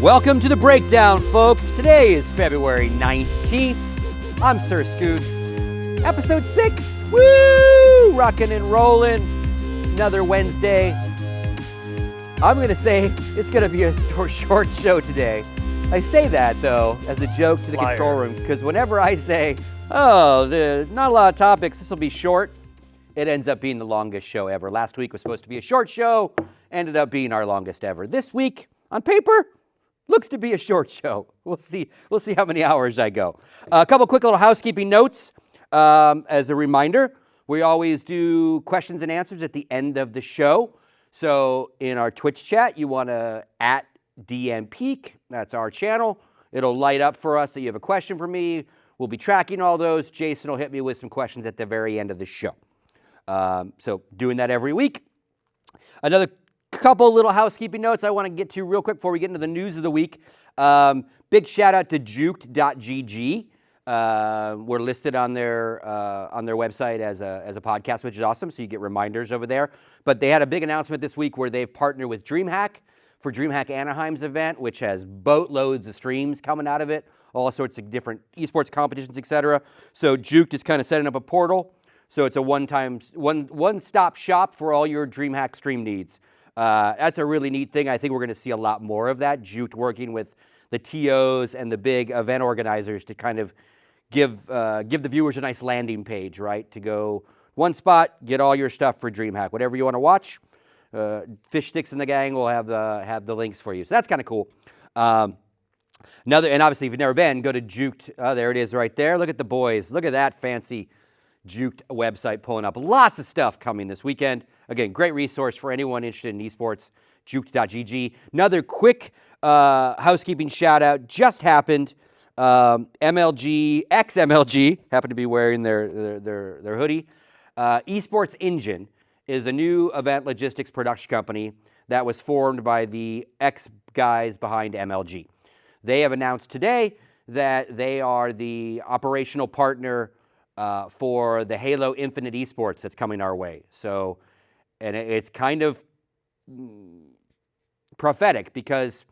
Welcome to the breakdown, folks. Today is February 19th. I'm Sir Scoots. Episode 6. Woo! Rocking and rolling. Another Wednesday. I'm going to say it's going to be a short show today. I say that, though, as a joke to the control room, because whenever I say, not a lot of topics, this will be short, it ends up being the longest show ever. Last week was supposed to be a short show, ended up being our longest ever. This week, on paper, looks to be a short show. We'll see how many hours I go. A couple quick little housekeeping notes. As a reminder, we always do questions and answers at the end of the show. So in our Twitch chat, you want to @DMPeak. That's our channel. It'll light up for us that you have a question for me. We'll be tracking all those. Jason will hit me with some questions at the very end of the show. So doing that every week. Another couple little housekeeping notes I want to get to real quick before we get into the news of the week. Big shout out to juked.gg. We're listed on their website as a podcast, which is awesome. So you get reminders over there. But they had a big announcement this week where they've partnered with DreamHack for DreamHack Anaheim's event, which has boatloads of streams coming out of it, all sorts of different esports competitions, etc. So Juked is kind of setting up a portal. So it's a one-stop shop for all your DreamHack stream needs. That's a really neat thing. I think we're going to see a lot more of that. Juked working with the TOs and the big event organizers to kind of give the viewers a nice landing page, right? To go one spot, get all your stuff for DreamHack. Whatever you want to watch, Fish Sticks and the gang will have the links for you. So that's kind of cool. And obviously, if you've never been, go to Juked. There it is right there. Look at the boys. Look at that fancy Juked website pulling up. Lots of stuff coming this weekend. Again, great resource for anyone interested in esports, juked.gg. Another quick housekeeping shout out just happened. MLG, ex-MLG, happened to be wearing their hoodie. Esports Engine is a new event logistics production company that was formed by the ex-guys behind MLG. They have announced today that they are the operational partner for the Halo Infinite Esports that's coming our way. So, and it's kind of prophetic because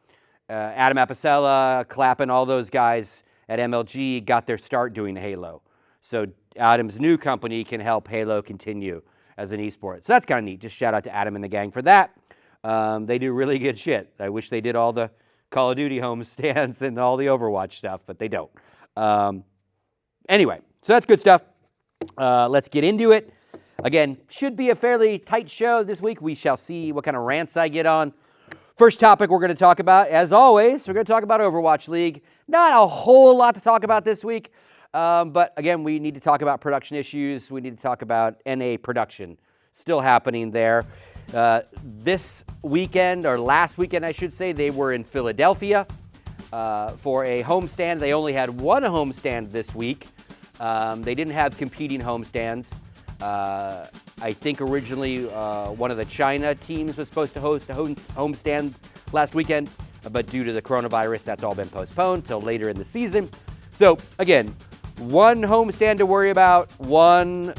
Adam Apicella, Clappin, all those guys at MLG got their start doing Halo. So Adam's new company can help Halo continue as an esport. So that's kind of neat. Just shout out to Adam and the gang for that. They do really good shit. I wish they did all the Call of Duty homestands and all the Overwatch stuff, but they don't. Anyway, so that's good stuff. Let's get into it. Again, should be a fairly tight show this week. We shall see what kind of rants I get on. First topic we're going to talk about, as always, we're going to talk about Overwatch League. Not a whole lot to talk about this week, but again, we need to talk about production issues. We need to talk about NA production still happening there. This weekend, or last weekend, I should say, they were in Philadelphia for a homestand. They only had one homestand this week. They didn't have competing homestands. I think originally one of the China teams was supposed to host a homestand last weekend, but due to the coronavirus, that's all been postponed till later in the season. So again, one homestand to worry about, one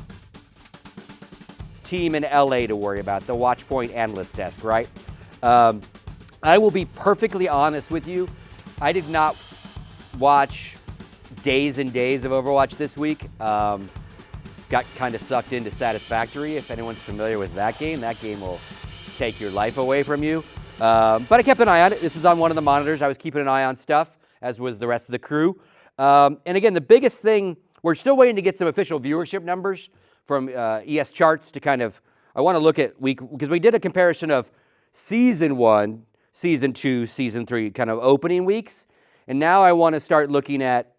team in LA to worry about, the Watchpoint Analyst Desk, right? I will be perfectly honest with you. I did not watch days and days of Overwatch this week. Got kind of sucked into Satisfactory. If anyone's familiar with that game will take your life away from you. But I kept an eye on it. This was on one of the monitors. I was keeping an eye on stuff, as was the rest of the crew. And again, the biggest thing, we're still waiting to get some official viewership numbers from ES Charts to kind of, I want to look at because we did a comparison of Season 1, Season 2, Season 3 kind of opening weeks. And now I want to start looking at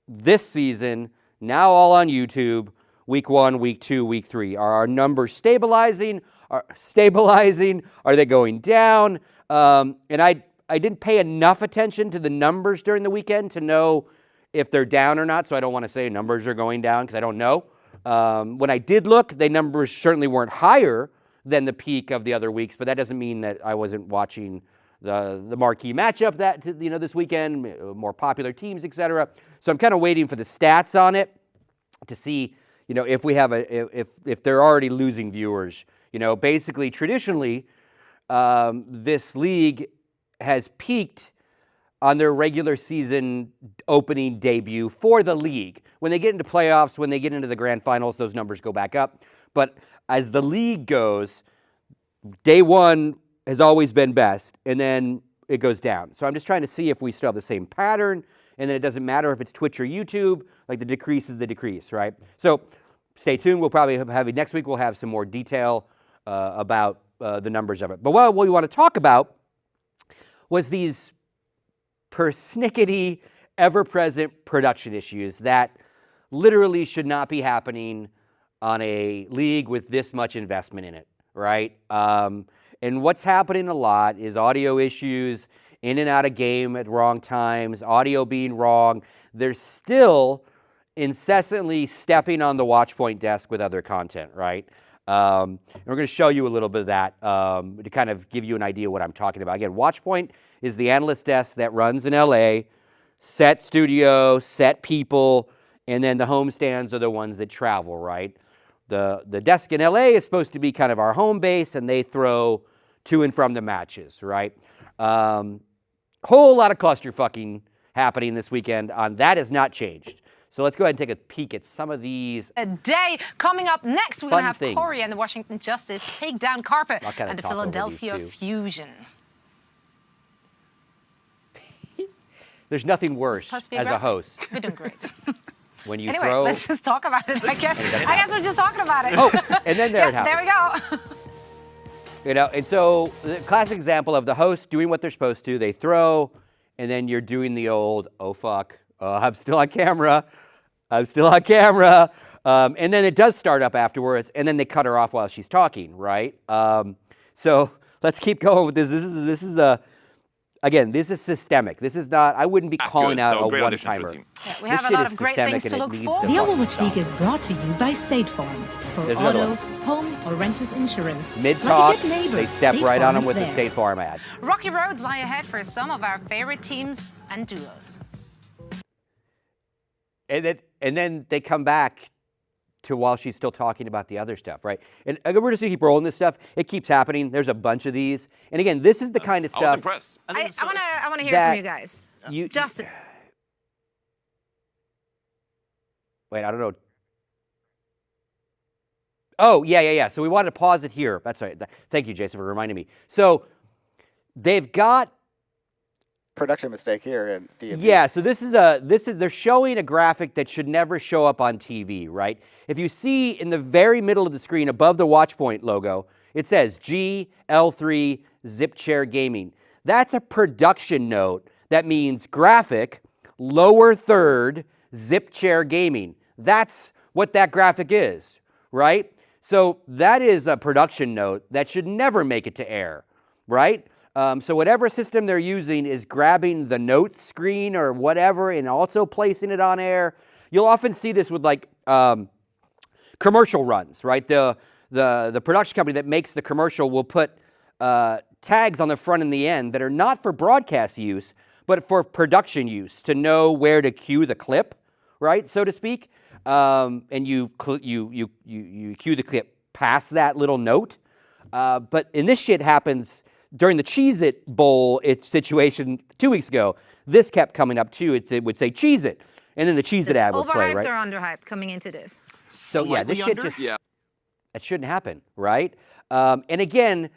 this season, now all on YouTube, Week 1, Week 2, Week 3. Are our numbers stabilizing? Are they going down? And I didn't pay enough attention to the numbers during the weekend to know if they're down or not, so I don't want to say numbers are going down because I don't know. When I did look, the numbers certainly weren't higher than the peak of the other weeks, but that doesn't mean that I wasn't watching the marquee matchup that this weekend, more popular teams, etc. So I'm kind of waiting for the stats on it to see if we have if they're already losing viewers. Basically, traditionally, this league has peaked on their regular season opening debut for the league. When they get into playoffs, when they get into the grand finals, those numbers go back up. But as the league goes, day one has always been best, and then it goes down. So I'm just trying to see if we still have the same pattern, and then it doesn't matter if it's Twitch or YouTube, like the decrease is the decrease, right? So stay tuned. We'll probably have next week, we'll have some more detail about the numbers of it. But what we want to talk about was these persnickety, ever-present production issues that literally should not be happening on a league with this much investment in it, right? And what's happening a lot is audio issues, in and out of game at wrong times, audio being wrong. They're still incessantly stepping on the Watchpoint desk with other content, right? And we're going to show you a little bit of that to kind of give you an idea of what I'm talking about. Again, Watchpoint is the analyst desk that runs in LA, set studio, set people, and then the homestands are the ones that travel, right? The desk in LA is supposed to be kind of our home base, and they throw to and from the matches, right? Whole lot of clusterfucking happening this weekend. That has not changed. So let's go ahead and take a peek at some of these. A day coming up next, we're going to have things. Corey and the Washington Justice take down Carpet and the talk over Philadelphia these, Fusion. There's nothing worse as a host We're doing great. when you Anyway, throw. let's just talk about it. I guess we're just talking about it. Oh, and then there it happens. There we go. You know, and so the classic example of the host doing what they're supposed to, they throw, and then you're doing the old, oh fuck, I'm still on camera, and then it does start up afterwards, and then they cut her off while she's talking, right? So let's keep going with this. This is a, again, this is systemic. This is not, I wouldn't be calling out a one-timer. Yeah, we have a lot of great things to look forward to. The Overwatch League is brought to you by State Farm. For auto, home, or renter's insurance. Mid-talk, like a good neighbor, they step State right on Farm them is with the there. State Farm ad. Rocky roads lie ahead for some of our favorite teams and duos. And then they come back to while she's still talking about the other stuff, right? And we're just going to keep rolling this stuff. It keeps happening. There's a bunch of these. And again, this is the kind of stuff. I was impressed. I want to hear from you guys. Justin. Wait, I don't know. Oh, yeah. So we wanted to pause it here. That's right. Thank you, Jason, for reminding me. So they've got production mistake here in D&D. Yeah, so they're showing a graphic that should never show up on TV, right? If you see in the very middle of the screen above the Watchpoint logo, it says GL3 Zip Chair Gaming. That's a production note that means graphic, lower third, Zip Chair Gaming. That's what that graphic is, right? So that is a production note that should never make it to air, right? So whatever system they're using is grabbing the note screen or whatever and also placing it on air. You'll often see this with like commercial runs, right? The production company that makes the commercial will put tags on the front and the end that are not for broadcast use, but for production use to know where to cue the clip, right, so to speak. And you cue the clip past that little note. But in this shit happens during the Cheez-It Bowl situation 2 weeks ago. This kept coming up too. It would say Cheez-It, and then the Cheez-It ad would play, right? Overhyped or underhyped coming into this? So yeah, this shit under? just, that shouldn't happen, right? And again,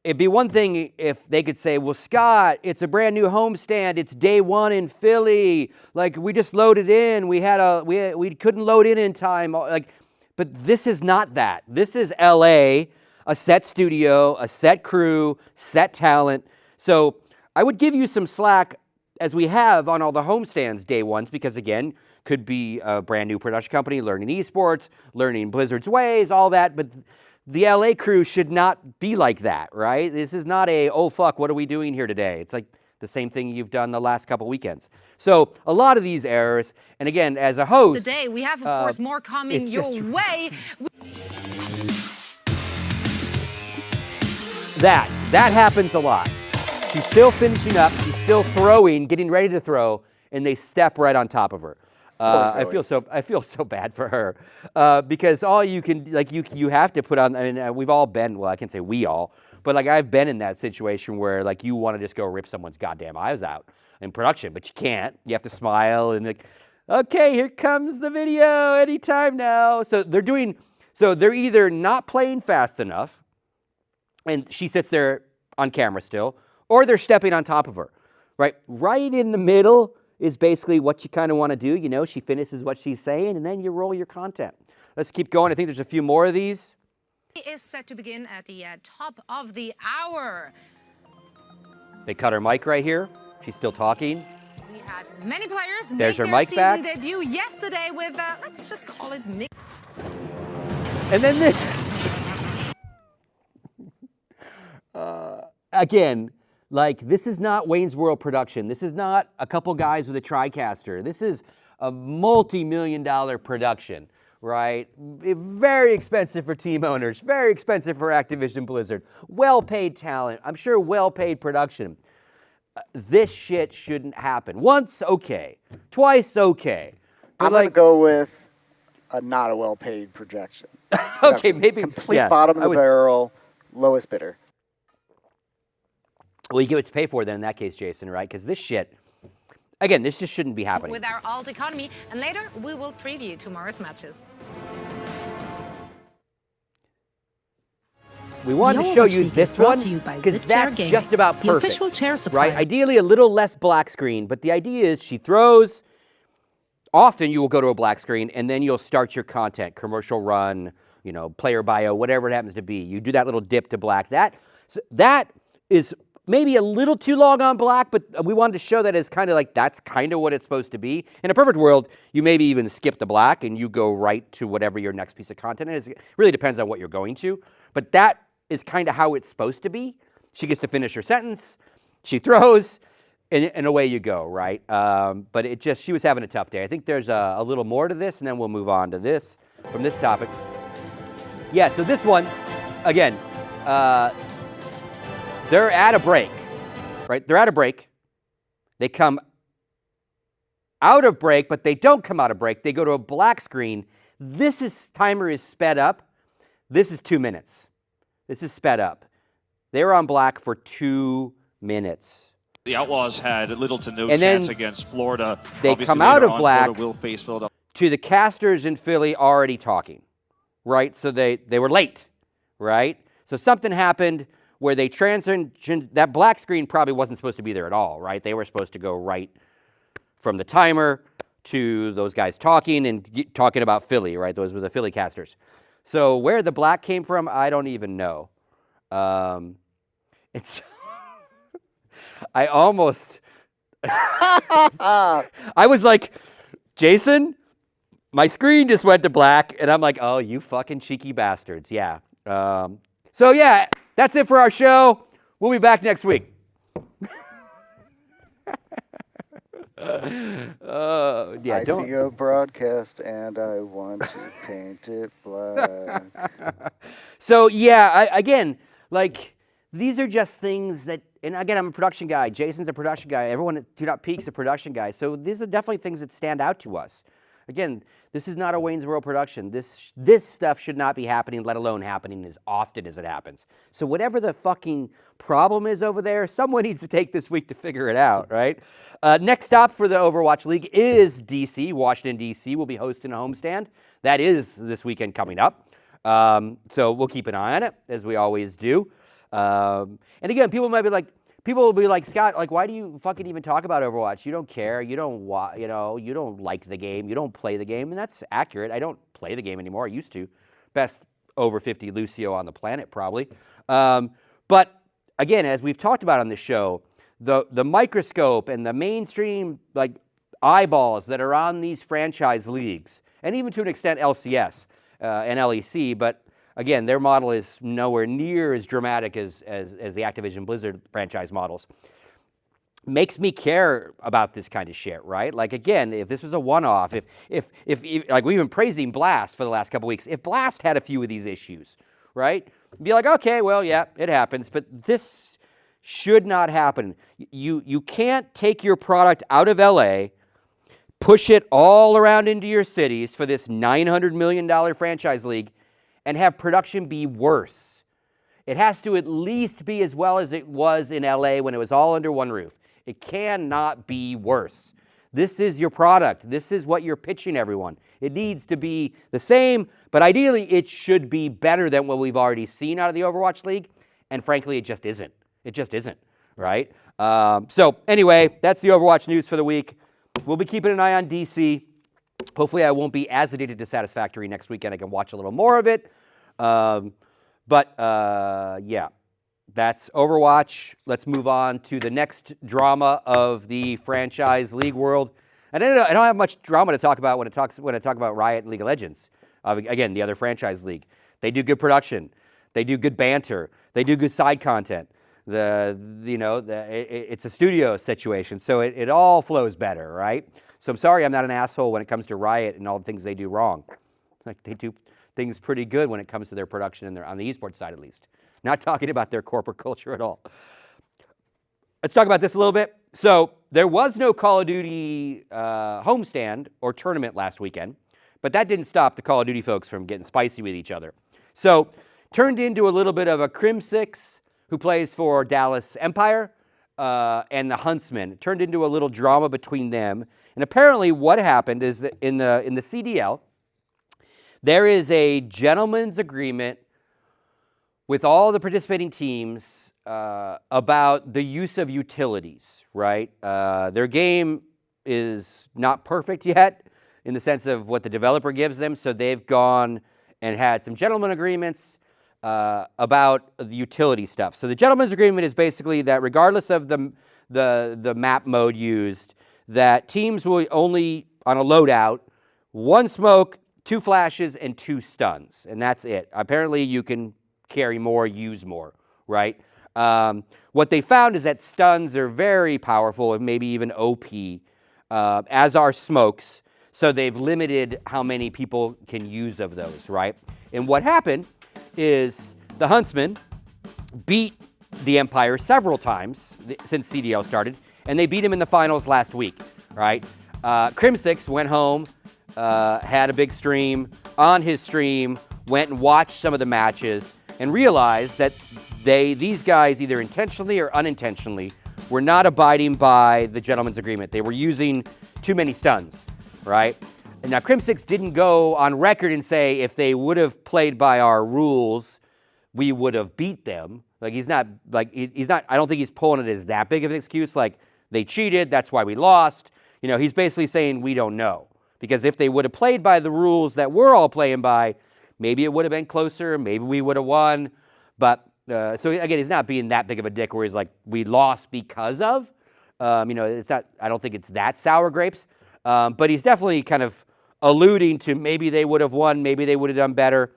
it'd be one thing if they could say, well, Scott, it's a brand new homestand. It's day one in Philly. Like, we just loaded in. We couldn't load in time. Like, but this is not that. This is LA, a set studio, a set crew, set talent. So I would give you some slack as we have on all the homestands day ones, because again, could be a brand new production company, learning esports, learning Blizzard's ways, all that. But the LA crew should not be like that, right? This is not a, oh, fuck, what are we doing here today? It's like the same thing you've done the last couple weekends. So a lot of these errors, and again, as a host... Today, we have, of course, more coming your way. That happens a lot. She's still finishing up, she's still throwing, getting ready to throw, and they step right on top of her. I feel so bad for her because all you can, like, you have to put on. I mean, we've all been. Well, I can't say we all, but like I've been in that situation where like you want to just go rip someone's goddamn eyes out, in production, but you can't. You have to smile and like, okay, here comes the video anytime now. So they're either not playing fast enough, and she sits there on camera still, or they're stepping on top of her, right? Right in the middle is basically what you kind of want to do. You know, she finishes what she's saying, and then you roll your content. Let's keep going. I think there's a few more of these. It is set to begin at the top of the hour. They cut her mic right here. She's still talking. We had many players There's her make their mic season back. debut yesterday with, let's just call it Nick. And then this. Again, like, this is not Wayne's World production. This is not a couple guys with a TriCaster. This is a multi-million-dollar production, right? Very expensive for team owners, very expensive for Activision Blizzard. Well-paid talent, I'm sure well-paid production. This shit shouldn't happen. Once, okay. Twice, okay. But I'm going to go with not a well-paid projection. Okay, maybe. Complete bottom of the barrel, lowest bidder. Well, you get what you pay for then in that case, Jason, right? Because this shit, again, this just shouldn't be happening. With our alt economy, and later we will preview tomorrow's matches. We wanted to show you this one because that's just about perfect, the official chair supplier. right? Ideally, a little less black screen, but the idea is she throws. Often you will go to a black screen and then you'll start your content, commercial run, you know, player bio, whatever it happens to be. You do that little dip to black. That is maybe a little too long on black, but we wanted to show that as kind of like that's kind of what it's supposed to be. In a perfect world, you maybe even skip the black and you go right to whatever your next piece of content is. It really depends on what you're going to, but that is kind of how it's supposed to be. She gets to finish her sentence, she throws, and away you go, right? But she was having a tough day. I think there's a little more to this, and then we'll move on to this from this topic. Yeah, so this one, again, they're at a break, right? They're at a break. They come out of break, but they don't come out of break. They go to a black screen. Timer is sped up. This is 2 minutes. This is sped up. They were on black for 2 minutes. The Outlaws had little to no chance against Florida. They Obviously, come out of on, black Florida will face Philadelphia. To the casters in Philly already talking, right? So they were late, right? So something happened where they transitioned. That black screen probably wasn't supposed to be there at all, right? They were supposed to go right from the timer to those guys talking and talking about Philly, right? Those were the Philly casters. So where the black came from, I don't even know. It's I almost I was like, Jason, my screen just went to black, and I'm like, oh, you fucking cheeky bastards. Yeah. So yeah, that's it for our show. We'll be back next week. Yeah, I see a broadcast and I want to paint it black. So yeah, again, like these are just things that, and again, I'm a production guy. Jason's a production guy. Everyone at 2 Peak's a production guy. So these are definitely things that stand out to us. Again, this is not a Wayne's World production. This stuff should not be happening, let alone happening as often as it happens. So whatever the fucking problem is over there, someone needs to take this week to figure it out, right? Next stop for the Overwatch League is D.C. Washington, D.C. will be hosting a homestand. That is this weekend coming up. So we'll keep an eye on it, as we always do. And again, people will be like, Scott, like, why do you fucking even talk about Overwatch? You don't care. You don't like the game. You don't play the game. And that's accurate. I don't play the game anymore. I used to. Best over 50 Lucio on the planet, probably. But again, as we've talked about on this show, the microscope and the mainstream like eyeballs that are on these franchise leagues, and even to an extent LCS and LEC, but again, their model is nowhere near as dramatic as the Activision Blizzard franchise models. Makes me care about this kind of shit, right? Like, again, if this was a one-off, if like we've been praising Blast for the last couple weeks, if Blast had a few of these issues, right? Be like, okay, well, yeah, it happens, but this should not happen. You can't take your product out of LA, push it all around into your cities for this $900 million franchise league, and have production be worse. It has to at least be as well as it was in LA when it was all under one roof. It cannot be worse. This is your product. This is what you're pitching everyone. It needs to be the same, but ideally it should be better than what we've already seen out of the Overwatch League. And frankly, it just isn't. It just isn't, right? So anyway, that's the Overwatch news for the week. We'll be keeping an eye on DC. Hopefully I won't be as addicted to Satisfactory next weekend. I can watch a little more of it. Yeah, that's Overwatch. Let's move on to the next drama of the franchise league world. And I don't have much drama to talk about when I talk about Riot and League of Legends. Again, the other franchise league. They do good production. They do good banter. They do good side content. It's a studio situation, so it all flows better, right? So I'm sorry I'm not an asshole when it comes to Riot and all the things they do wrong. Like, they do things pretty good when it comes to their production and on the esports side at least. Not talking about their corporate culture at all. Let's talk about this a little bit. So there was no Call of Duty homestand or tournament last weekend, but that didn't stop the Call of Duty folks from getting spicy with each other. So turned into a little bit of a Crimsix, who plays for Dallas Empire, and the Hunstmen. It turned into a little drama between them. And apparently what happened is that in the CDL, there is a gentleman's agreement with all the participating teams about the use of utilities, right? Their game is not perfect yet in the sense of what the developer gives them, so they've gone and had some gentleman agreements about the utility stuff. So the gentleman's agreement is basically that regardless of the map mode used, that teams will only, on a loadout, 1 smoke, 2 flashes, and 2 stuns, and that's it. Apparently you can carry more, use more, right? What they found is that stuns are very powerful and maybe even OP, as are smokes, so they've limited how many people can use of those, right? And what happened is the Huntsmen beat the Empire several times since CDL started, and they beat him in the finals last week, right? Crimsix went home, had a big stream. On his stream, went and watched some of the matches and realized that these guys, either intentionally or unintentionally, were not abiding by the gentleman's agreement. They were using too many stuns, right? And now Crimsix didn't go on record and say if they would have played by our rules, we would have beat them. He's not, I don't think he's pulling it as that big of an excuse, like they cheated, that's why we lost. He's basically saying we don't know. Because if they would have played by the rules that we're all playing by, maybe it would have been closer, maybe we would have won. But, so again, he's not being that big of a dick where he's like, we lost because of. It's not, I don't think it's that sour grapes. But he's definitely kind of alluding to maybe they would have won, maybe they would have done better.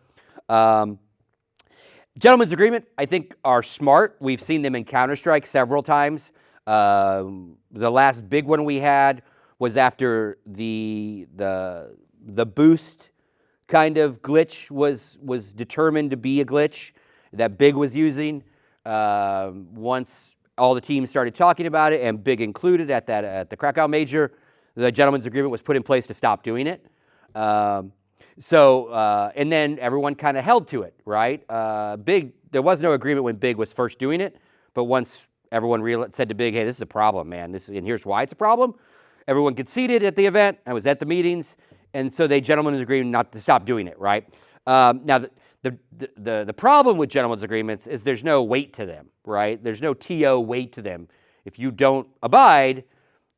Gentlemen's agreement, I think, are smart. We've seen them in Counter-Strike several times. The last big one we had was after the boost kind of glitch was determined to be a glitch that Big was using. Once all the teams started talking about it, and Big included at the Krakow Major, the gentleman's agreement was put in place to stop doing it. And then everyone kind of held to it, right? Big, there was no agreement when Big was first doing it, but once everyone said to Big, hey, this is a problem, man, and here's why it's a problem, everyone conceded at the event. I was at the meetings, and so they gentlemen's agreement not to stop doing it, right? Now, the problem with gentlemen's agreements is there's no weight to them, right? There's no TO weight to them. If you don't abide,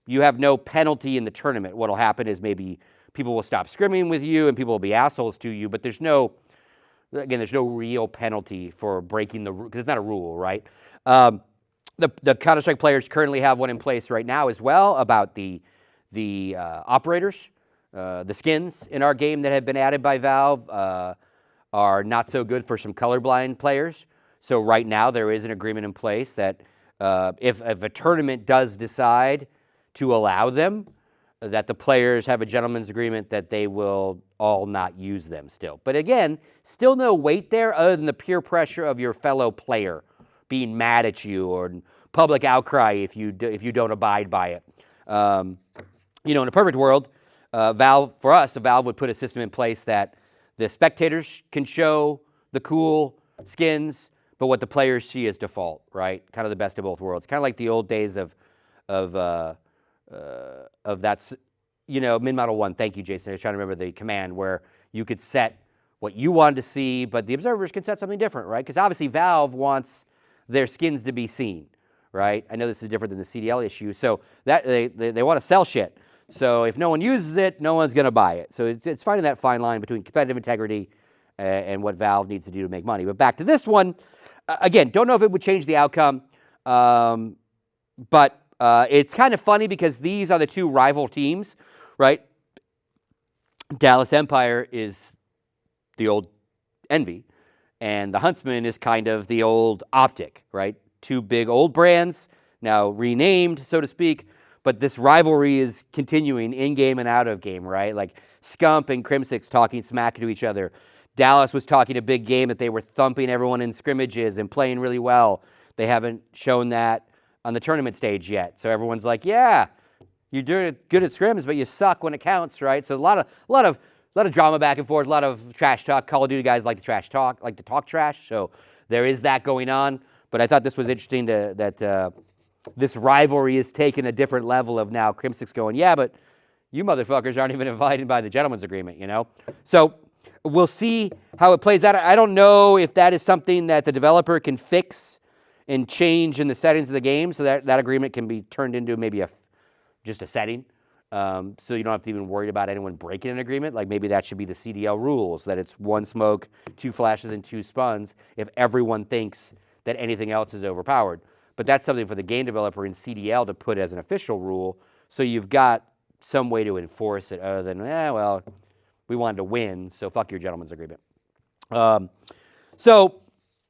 you have no penalty in the tournament. What'll happen is maybe people will stop scrimming with you and people will be assholes to you, but there's no real penalty for breaking the rule, because it's not a rule, right? The Counter-Strike players currently have one in place right now as well about the operators. The skins in our game that have been added by Valve are not so good for some colorblind players. So right now there is an agreement in place that if a tournament does decide to allow them, that the players have a gentleman's agreement that they will all not use them still. But again, still no weight there other than the peer pressure of your fellow player being mad at you or public outcry if you don't abide by it. In a perfect world, Valve would put a system in place that the spectators can show the cool skins, but what the players see is default, right? Kind of the best of both worlds. Kind of like the old days of of that, Min Model 1. Thank you, Jason. I was trying to remember the command where you could set what you wanted to see, but the observers can set something different, right? Because obviously Valve wants their skins to be seen, right? I know this is different than the CDL issue, so that they want to sell shit. So if no one uses it, no one's going to buy it. So it's finding that fine line between competitive integrity and what Valve needs to do to make money. But back to this one, again, don't know if it would change the outcome, but it's kind of funny because these are the two rival teams, right? Dallas Empire is the old Envy, and the Hunstmen is kind of the old Optic, right? Two big old brands, now renamed, so to speak, but this rivalry is continuing in-game and out of game, right? Like Scump and Crimsix talking smack to each other. Dallas was talking a big game that they were thumping everyone in scrimmages and playing really well. They haven't shown that on the tournament stage yet. So everyone's like, yeah, you're doing good at scrims, but you suck when it counts, right? So a lot of drama back and forth, a lot of trash talk. Call of Duty guys like to talk trash. So there is that going on. But I thought this was interesting that this rivalry is taking a different level of now Crimsix going, yeah, but you motherfuckers aren't even invited by the gentleman's agreement, So we'll see how it plays out. I don't know if that is something that the developer can fix and change in the settings of the game so that agreement can be turned into maybe just a setting. So you don't have to even worry about anyone breaking an agreement. Like maybe that should be the CDL rules, that it's 1 smoke, 2 flashes, and 2 spuns if everyone thinks that anything else is overpowered. But that's something for the game developer in CDL to put as an official rule. So you've got some way to enforce it other than, well, we wanted to win, so fuck your gentleman's agreement. So,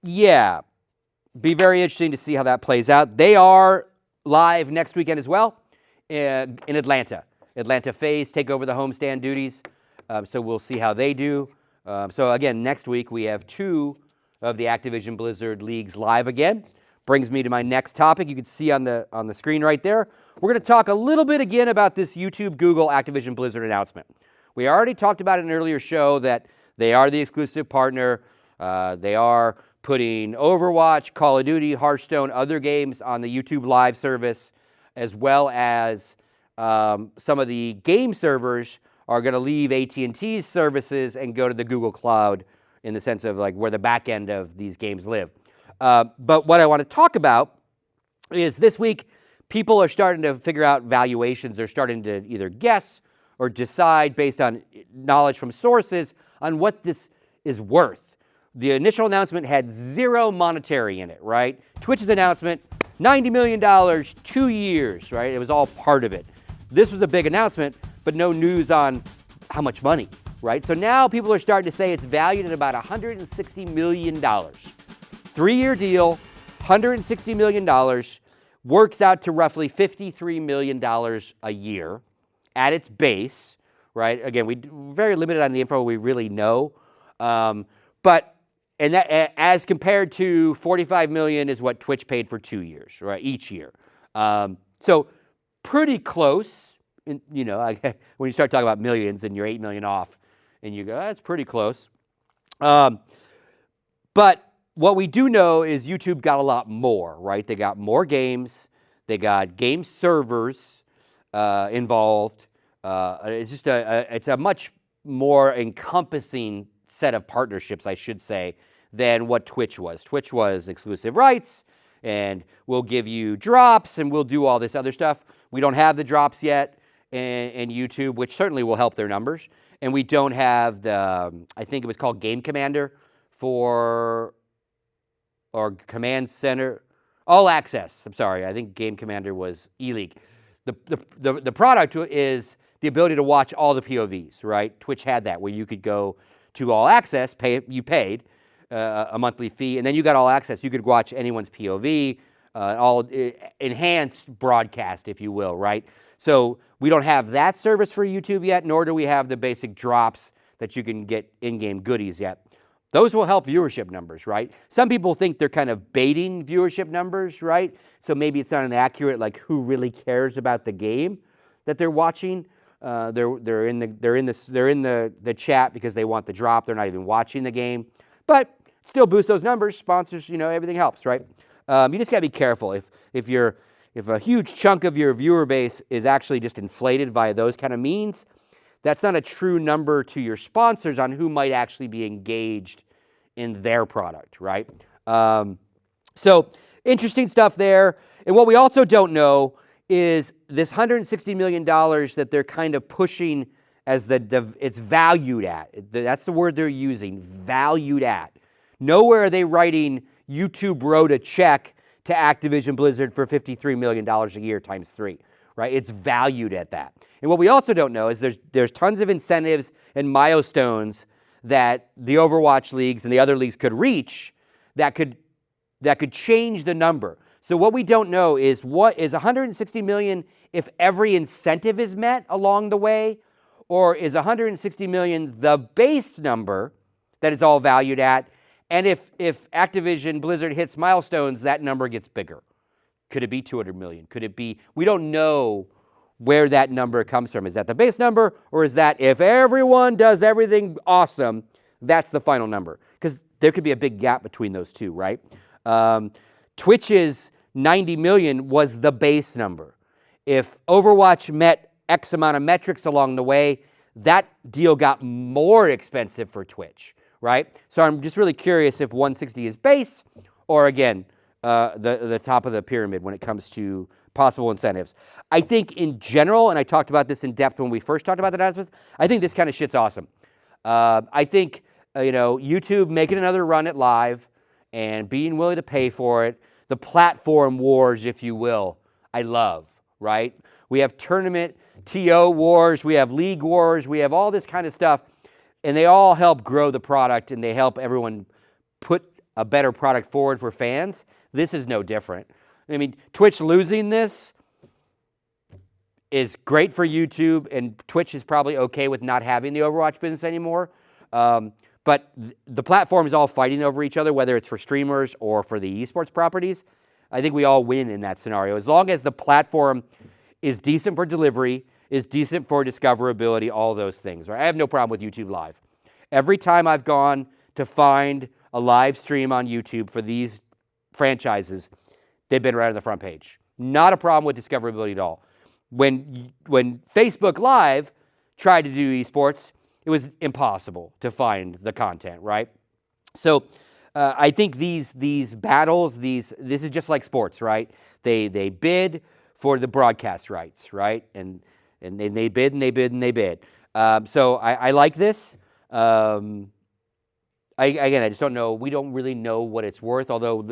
yeah, be very interesting to see how that plays out. They are live next weekend as well in Atlanta. Atlanta FaZe take over the homestand duties, so we'll see how they do. So, again, next week we have 2 of the Activision Blizzard leagues live again. Brings me to my next topic. You can see on the screen right there. We're going to talk a little bit again about this YouTube, Google, Activision Blizzard announcement. We already talked about in an earlier show that they are the exclusive partner. They are putting Overwatch, Call of Duty, Hearthstone, other games on the YouTube live service, as well as some of the game servers are going to leave AT&T's services and go to the Google Cloud in the sense of like where the back end of these games live. But what I want to talk about is this week, people are starting to figure out valuations. They're starting to either guess or decide based on knowledge from sources on what this is worth. The initial announcement had 0 monetary in it, right? Twitch's announcement, $90 million, 2 years, right? It was all part of it. This was a big announcement, but no news on how much money, right? So now people are starting to say it's valued at about $160 million. 3-year deal, $160 million, works out to roughly $53 million a year at its base, right? Again, we're very limited on the info we really know. But that, as compared to $45 million is what Twitch paid for 2 years, right, each year. So pretty close, when you start talking about millions and you're $8 million off, and you go, that's pretty close. But what we do know is YouTube got a lot more, right? They got more games. They got game servers involved. It's just it's a much more encompassing set of partnerships, I should say, than what Twitch was. Twitch was exclusive rights, and we'll give you drops, and we'll do all this other stuff. We don't have the drops yet in YouTube, which certainly will help their numbers. And we don't have I think it was called Game Commander or Command Center, All Access. I'm sorry, I think Game Commander was E-League. The product is the ability to watch all the POVs, right? Twitch had that, where you could go to All Access, you paid a monthly fee, and then you got All Access. You could watch anyone's POV, all enhanced broadcast, if you will, right? So we don't have that service for YouTube yet, nor do we have the basic drops that you can get in-game goodies yet. Those will help viewership numbers, right? Some people think they're kind of baiting viewership numbers, right? So maybe it's not an accurate, like, who really cares about the game that they're watching. They're in the chat because they want the drop. They're not even watching the game, but still boost those numbers. Sponsors, everything helps, right? You just gotta be careful if if a huge chunk of your viewer base is actually just inflated via those kind of means, that's not a true number to your sponsors on who might actually be engaged in their product, right? So interesting stuff there. And what we also don't know is this $160 million that they're kind of pushing as it's valued at. That's the word they're using, valued at. Nowhere are they writing YouTube wrote a check to Activision Blizzard for $53 million a year times 3, right? It's valued at that. And what we also don't know is there's tons of incentives and milestones that the Overwatch leagues and the other leagues could reach that could change the number. So what we don't know is what is $160 million if every incentive is met along the way, or is $160 million the base number that it's all valued at? And if Activision Blizzard hits milestones, that number gets bigger. Could it be $200 million? Could it be? We don't know where that number comes from. Is that the base number, or is that if everyone does everything awesome, that's the final number? Because there could be a big gap between those two, right? Twitch's 90 million was the base number. If Overwatch met X amount of metrics along the way, that deal got more expensive for Twitch, right? So I'm just really curious if 160 is base, or again, the top of the pyramid when it comes to possible incentives. I think in general, and I talked about this in depth when we first talked about the announcements, I think this kind of shit's awesome. I think, YouTube making another run at live and being willing to pay for it, the platform wars, if you will, I love, right? We have tournament TO wars, we have league wars, we have all this kind of stuff, and they all help grow the product, and they help everyone put a better product forward for fans. This is no different. I mean, Twitch losing this is great for YouTube, and Twitch is probably okay with not having the Overwatch business anymore. But the platform is all fighting over each other, whether it's for streamers or for the esports properties. I think we all win in that scenario. As long as the platform is decent for delivery, is decent for discoverability, all those things. Right? I have no problem with YouTube Live. Every time I've gone to find a live stream on YouTube for these franchises, they've been right on the front page. Not a problem with discoverability at all. When Facebook Live tried to do esports, it was impossible to find the content, right? So I think these battles, this is just like sports, right? They bid for the broadcast rights, right? And they bid and they bid and they bid. So I like this. I just don't know. We don't really know what it's worth, although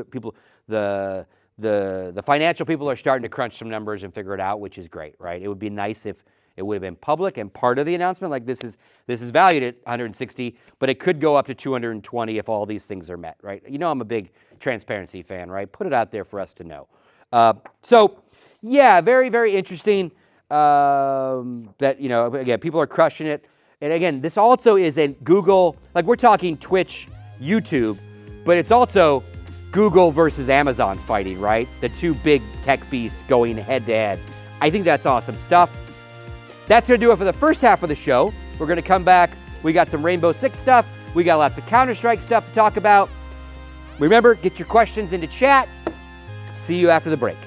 the financial people are starting to crunch some numbers and figure it out, which is great, right? It would be nice if it would have been public and part of the announcement, like this is valued at 160, but it could go up to 220 if all these things are met, right? You know I'm a big transparency fan, right? Put it out there for us to know. So, yeah, very, very interesting that, again, people are crushing it. And again, this also is in Google, like we're talking Twitch, YouTube, but it's also Google versus Amazon fighting, right? The two big tech beasts going head to head. I think that's awesome stuff. That's going to do it for the first half of the show. We're going to come back. We got some Rainbow Six stuff. We got lots of Counter-Strike stuff to talk about. Remember, get your questions into chat. See you after the break.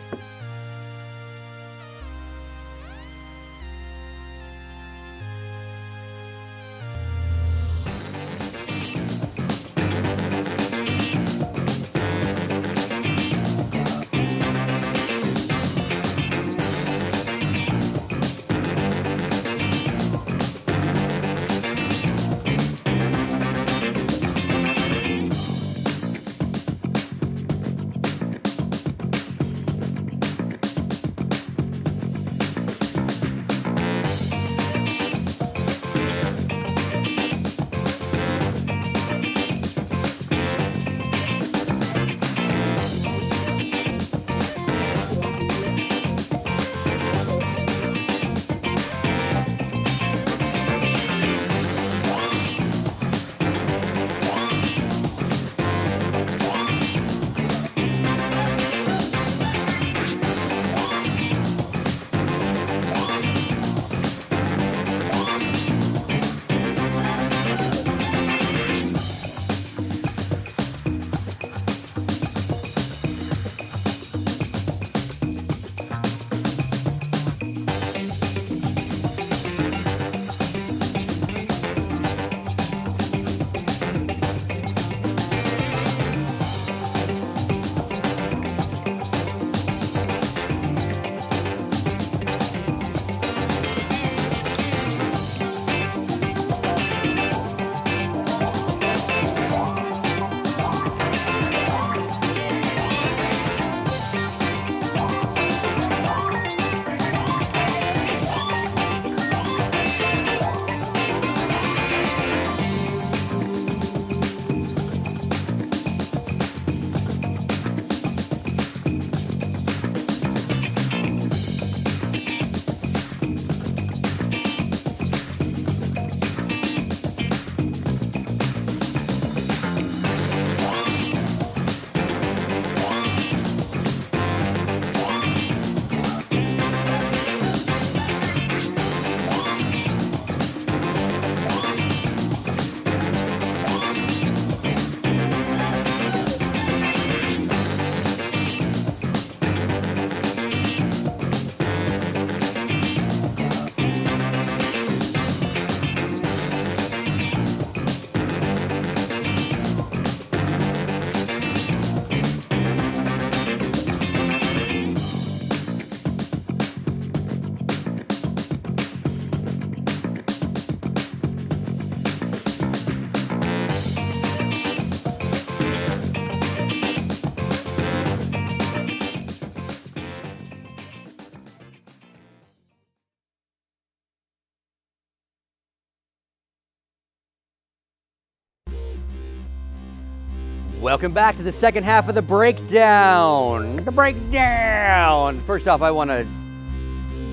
Welcome back to the second half of the breakdown. The breakdown. First off, I want to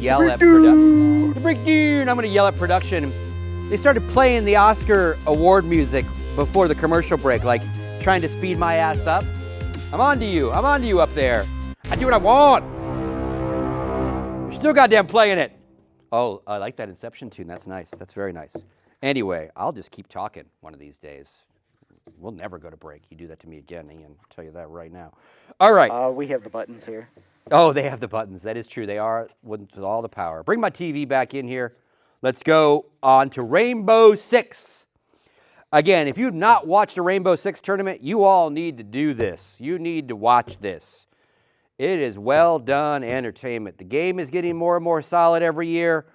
yell at production. The breakdown. I'm going to yell at production. They started playing the Oscar award music before the commercial break, like trying to speed my ass up. I'm on to you. I'm on to you up there. I do what I want. You're still goddamn playing it. Oh, I like that Inception tune. That's nice. That's very nice. Anyway, I'll just keep talking one of these days. We'll never go to break. You do that to me again, Ian. I'll tell you that right now. All right. We have the buttons here. Oh, they have the buttons. That is true. They are with all the power. Bring my TV back in here. Let's go on to Rainbow Six. Again, if you've not watched a Rainbow Six tournament, you all need to do this. You need to watch this. It is well done entertainment. The game is getting more and more solid every year.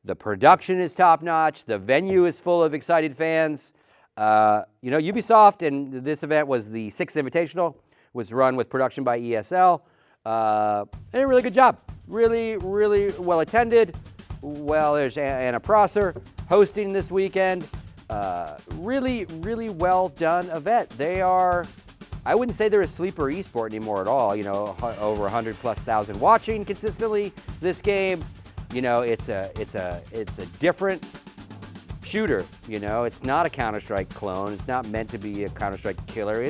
The production is top-notch. The venue is full of excited fans. Ubisoft, and this event was the Sixth Invitational, was run with production by ESL. And a really good job. Really, really well attended. Well, there's Anna Prosser hosting this weekend. Really, really well done event. They are, I wouldn't say they're a sleeper esport anymore at all. Over 100,000+ watching consistently this game. It's a different shooter. It's not a Counter-Strike clone. It's not meant to be a Counter-Strike killer.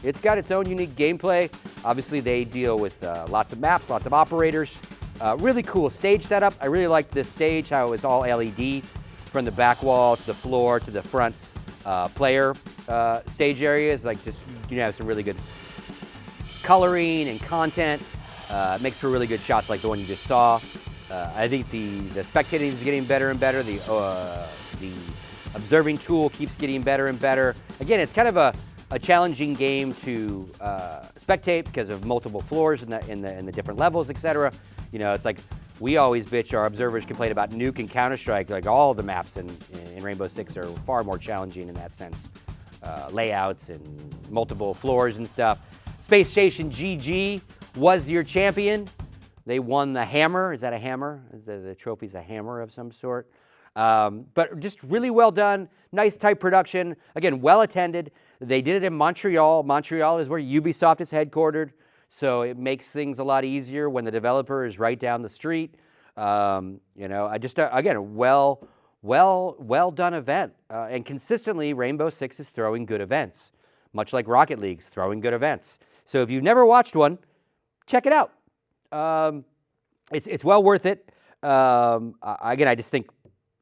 It's got its own unique gameplay. Obviously, they deal with lots of maps, lots of operators. Really cool stage setup. I really liked this stage, how it was all LED from the back wall to the floor to the front player stage areas. Like just, some really good coloring and content. It makes for really good shots like the one you just saw. I think the spectating is getting better and better. The observing tool keeps getting better and better. Again, it's kind of a challenging game to spectate because of multiple floors in the different levels, etc. It's like we always bitch our observers complain about Nuke and Counter-Strike. Like all the maps in Rainbow Six are far more challenging in that sense. Layouts and multiple floors and stuff. Space Station GG was your champion. They won the hammer. Is that a hammer? The trophy's a hammer of some sort. But just really well done. Nice tight production. Again, well attended. They did it in Montreal. Montreal is where Ubisoft is headquartered. So it makes things a lot easier when the developer is right down the street. Again, a well done event. And consistently, Rainbow Six is throwing good events, much like Rocket League's throwing good events. So if you've never watched one, check it out. It's well worth it. Again, I just think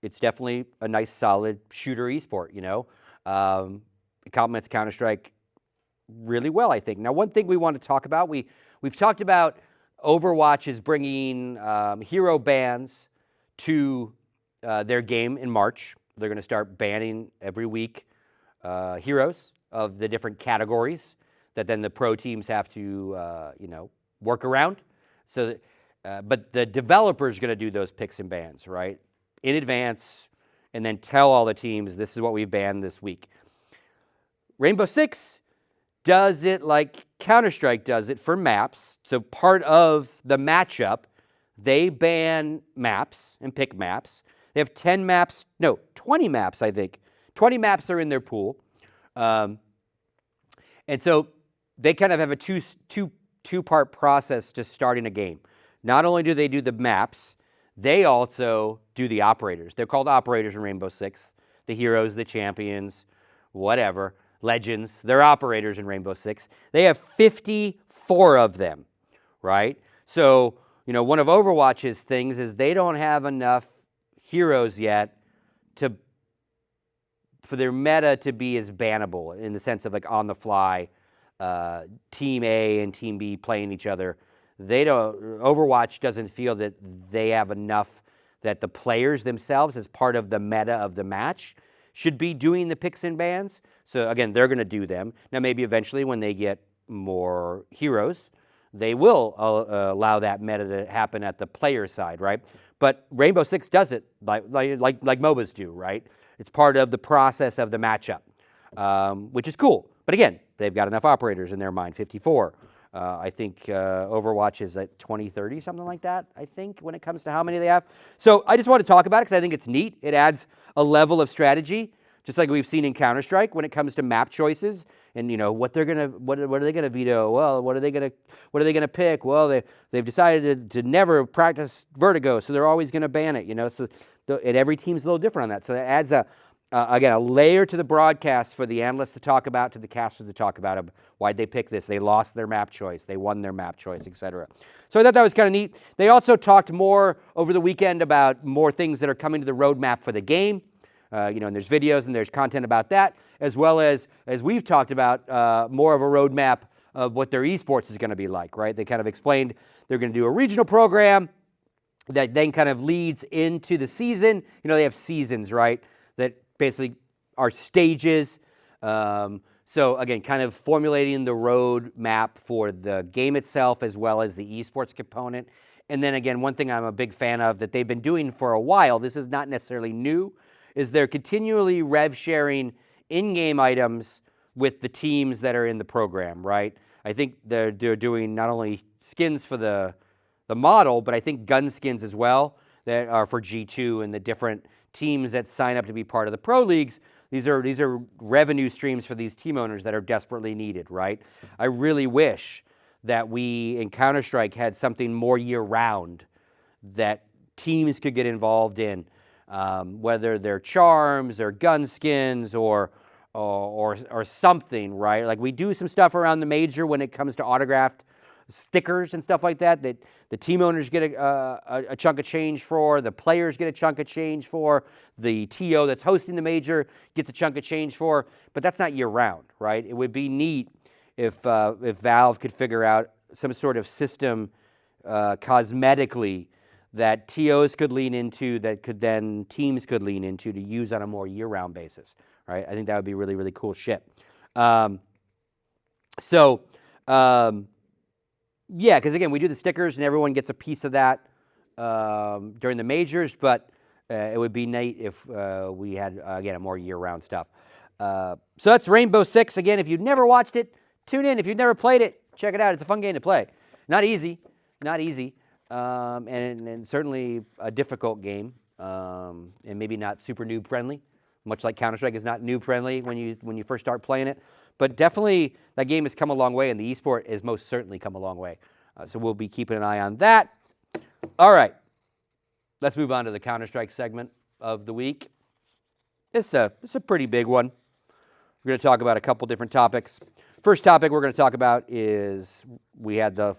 it's definitely a nice, solid shooter esport. It complements Counter-Strike really well, I think. Now, one thing we want to talk about, we've talked about Overwatch is bringing hero bans to their game in March. They're going to start banning every week heroes of the different categories that then the pro teams have to, work around. So, but the developer's going to do those picks and bans, right, in advance, and then tell all the teams this is what we've banned this week. Rainbow Six does it like Counter-Strike does it for maps. So part of the matchup, they ban maps and pick maps. They have 20 maps, I think. 20 maps are in their pool. And so they kind of have a two-part process to starting a game. Not only do they do the maps, they also do the operators. They're called operators in Rainbow Six. The heroes, the champions, whatever, legends. They're operators in Rainbow Six. They have 54 of them, right? So, one of Overwatch's things is they don't have enough heroes yet for their meta to be as bannable in the sense of like on the fly, Team A and Team B playing each other. Overwatch doesn't feel that they have enough that the players themselves, as part of the meta of the match, should be doing the picks and bans. So again, they're going to do them. Now maybe eventually when they get more heroes, they will allow that meta to happen at the player side, right? But Rainbow Six does it like MOBAs do, right? It's part of the process of the matchup, which is cool. But again, they've got enough operators in their mind, 54. I think Overwatch is at 20, 30, something like that, I think, when it comes to how many they have. So I just want to talk about it because I think it's neat. It adds a level of strategy just like we've seen in Counter-Strike when it comes to map choices and what are they gonna veto? Well, what are they gonna pick? Well, they've decided to never practice Vertigo, so they're always gonna ban it. So and every team's a little different on that. So that adds a layer to the broadcast for the analysts to talk about, to the casters to talk about why'd they pick this. They lost their map choice. They won their map choice, etc. So I thought that was kind of neat. They also talked more over the weekend about more things that are coming to the roadmap for the game. And there's videos and there's content about that, as well as we've talked about, more of a roadmap of what their esports is going to be like, right? They kind of explained they're going to do a regional program that then kind of leads into the season. They have seasons, right, that basically are stages. So again, kind of formulating the roadmap for the game itself as well as the esports component. And then again, one thing I'm a big fan of that they've been doing for a while, this is not necessarily new, is they're continually rev sharing in-game items with the teams that are in the program, right? I think they're doing not only skins for the model, but I think gun skins as well that are for G2 and the different teams that sign up to be part of the pro leagues. These are revenue streams for these team owners that are desperately needed, right? I really wish that we in Counter-Strike had something more year-round that teams could get involved in. Whether they're charms or gun skins or something, right? Like we do some stuff around the major when it comes to autographed stickers and stuff like that the team owners get a chunk of change for, the players get a chunk of change for, the TO that's hosting the major gets a chunk of change for, but that's not year round, right? It would be neat if Valve could figure out some sort of system cosmetically that TOs could lean into, that could then teams could lean into to use on a more year-round basis, right? I think that would be really, really cool shit. Yeah, because again, we do the stickers and everyone gets a piece of that during the majors, but it would be neat if we had, again, a more year-round stuff. So that's Rainbow Six. Again, if you've never watched it, tune in. If you've never played it, check it out. It's a fun game to play. Not easy. And certainly a difficult game, and maybe not super noob friendly, much like Counter-Strike is not noob friendly when you first start playing it. But definitely that game has come a long way, and the esport has most certainly come a long way. So we'll be keeping an eye on that. All right, let's move on to the Counter-Strike segment of the week. It's a pretty big one. We're going to talk about a couple different topics. First topic we're going to talk about is we had the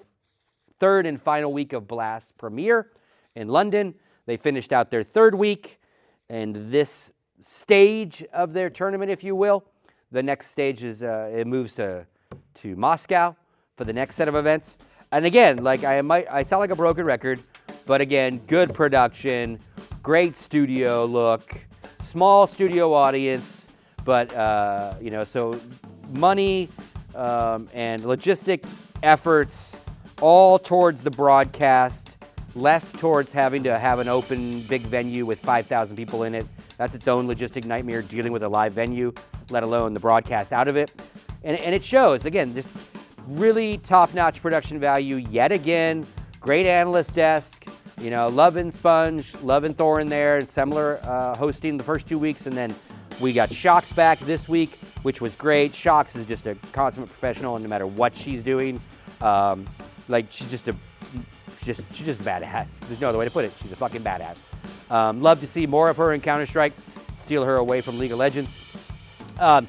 third and final week of Blast Premier in London. They finished out their third week, and this stage of their tournament, if you will, the next stage is it moves to Moscow for the next set of events. And again, like I sound like a broken record, but again, good production, great studio look, small studio audience, but so money and logistic efforts all towards the broadcast, less towards having to have an open big venue with 5,000 people in it. That's its own logistic nightmare, dealing with a live venue, let alone the broadcast out of it. And it shows, again, this really top-notch production value yet again. Great analyst desk, loving Sponge, loving Thorin there, and Semler hosting the first 2 weeks, and then we got Shocks back this week, which was great. Shocks is just a consummate professional, and no matter what she's doing, she's just a badass. There's no other way to put it. She's a fucking badass. Love to see more of her in Counter-Strike, steal her away from League of Legends. But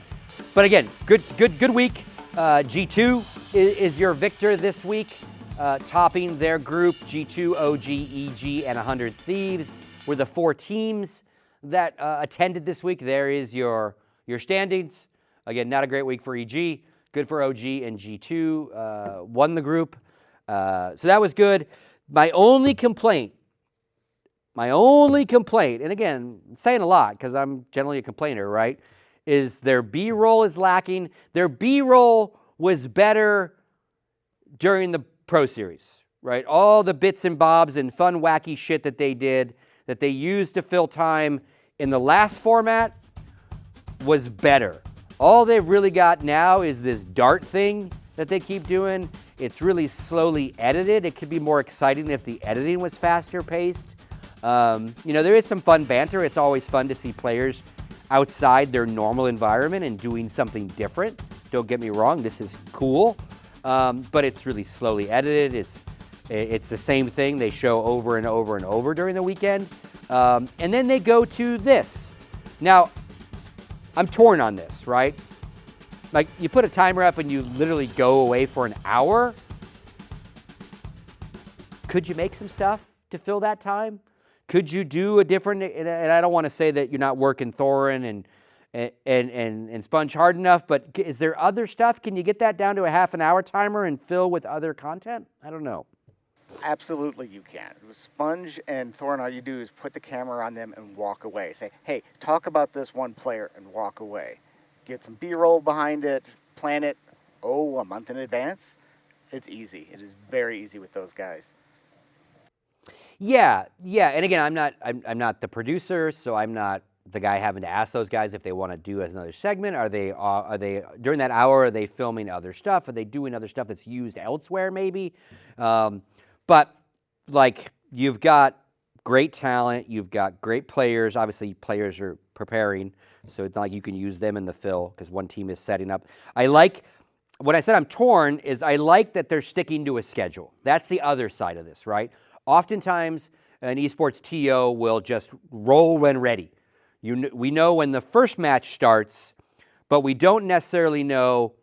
again, good week. G2 is your victor this week, topping their group. G2, OG, EG, and 100 Thieves were the four teams that attended this week. There is your standings. Again, not a great week for EG. Good for OG, and G2 won the group. So that was good. My only complaint, and again, I'm saying a lot because I'm generally a complainer, right, is their B-roll is lacking. Their B-roll was better during the Pro Series, right? All the bits and bobs and fun, wacky shit that they did, that they used to fill time in the last format was better. All they've really got now is this dart thing that they keep doing. It's really slowly edited. It could be more exciting if the editing was faster paced. There is some fun banter. It's always fun to see players outside their normal environment and doing something different. Don't get me wrong, this is cool, but it's really slowly edited. It's the same thing they show over and over and over during the weekend. And then they go to this. Now, I'm torn on this, right? Like, you put a timer up and you literally go away for an hour. Could you make some stuff to fill that time? Could you do a different, and I don't want to say that you're not working Thorin and Sponge hard enough, but is there other stuff? Can you get that down to a half an hour timer and fill with other content? I don't know. Absolutely you can. With Sponge and Thorin, all you do is put the camera on them and walk away. Say, hey, talk about this one player and walk away. Get some B-roll behind it, plan it, a month in advance. It's easy. It is very easy with those guys. Yeah. And again, I'm not the producer, so I'm not the guy having to ask those guys if they want to do another segment. Are they during that hour? Are they filming other stuff? Are they doing other stuff that's used elsewhere? Maybe. But like, you've got great talent, you've got great players. Obviously, players are preparing, so it's not like you can use them in the fill because one team is setting up. I like, when I said I'm torn, is I like that they're sticking to a schedule. That's the other side of this, right? Oftentimes, an esports TO will just roll when ready. We know when the first match starts, but we don't necessarily know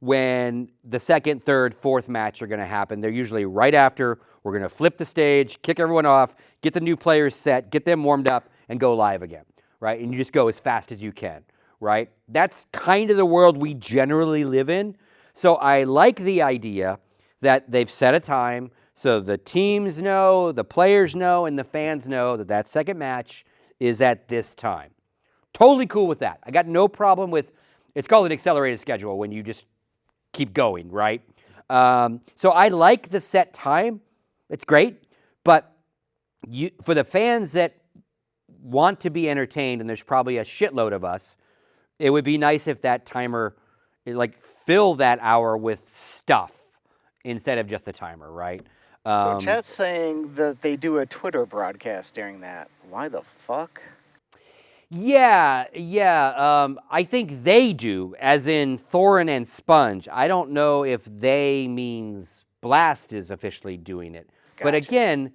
when the second, third, fourth match are going to happen. They're usually right after. We're going to flip the stage, kick everyone off, get the new players set, get them warmed up, and go live again, right? And you just go as fast as you can, right? That's kind of the world we generally live in. So I like the idea that they've set a time so the teams know, the players know, and the fans know that that second match is at this time. Totally cool with that. I got no problem with, it's called an accelerated schedule when you just keep going, right? So I like the set time. It's great. But for the fans that want to be entertained, and there's probably a shitload of us, it would be nice if that timer, like, fill that hour with stuff instead of just the timer, right? So chat's saying that they do a Twitter broadcast during that. Why the fuck? Yeah. I think they do, as in Thorin and Sponge. I don't know if they means Blast is officially doing it. Gotcha. But again,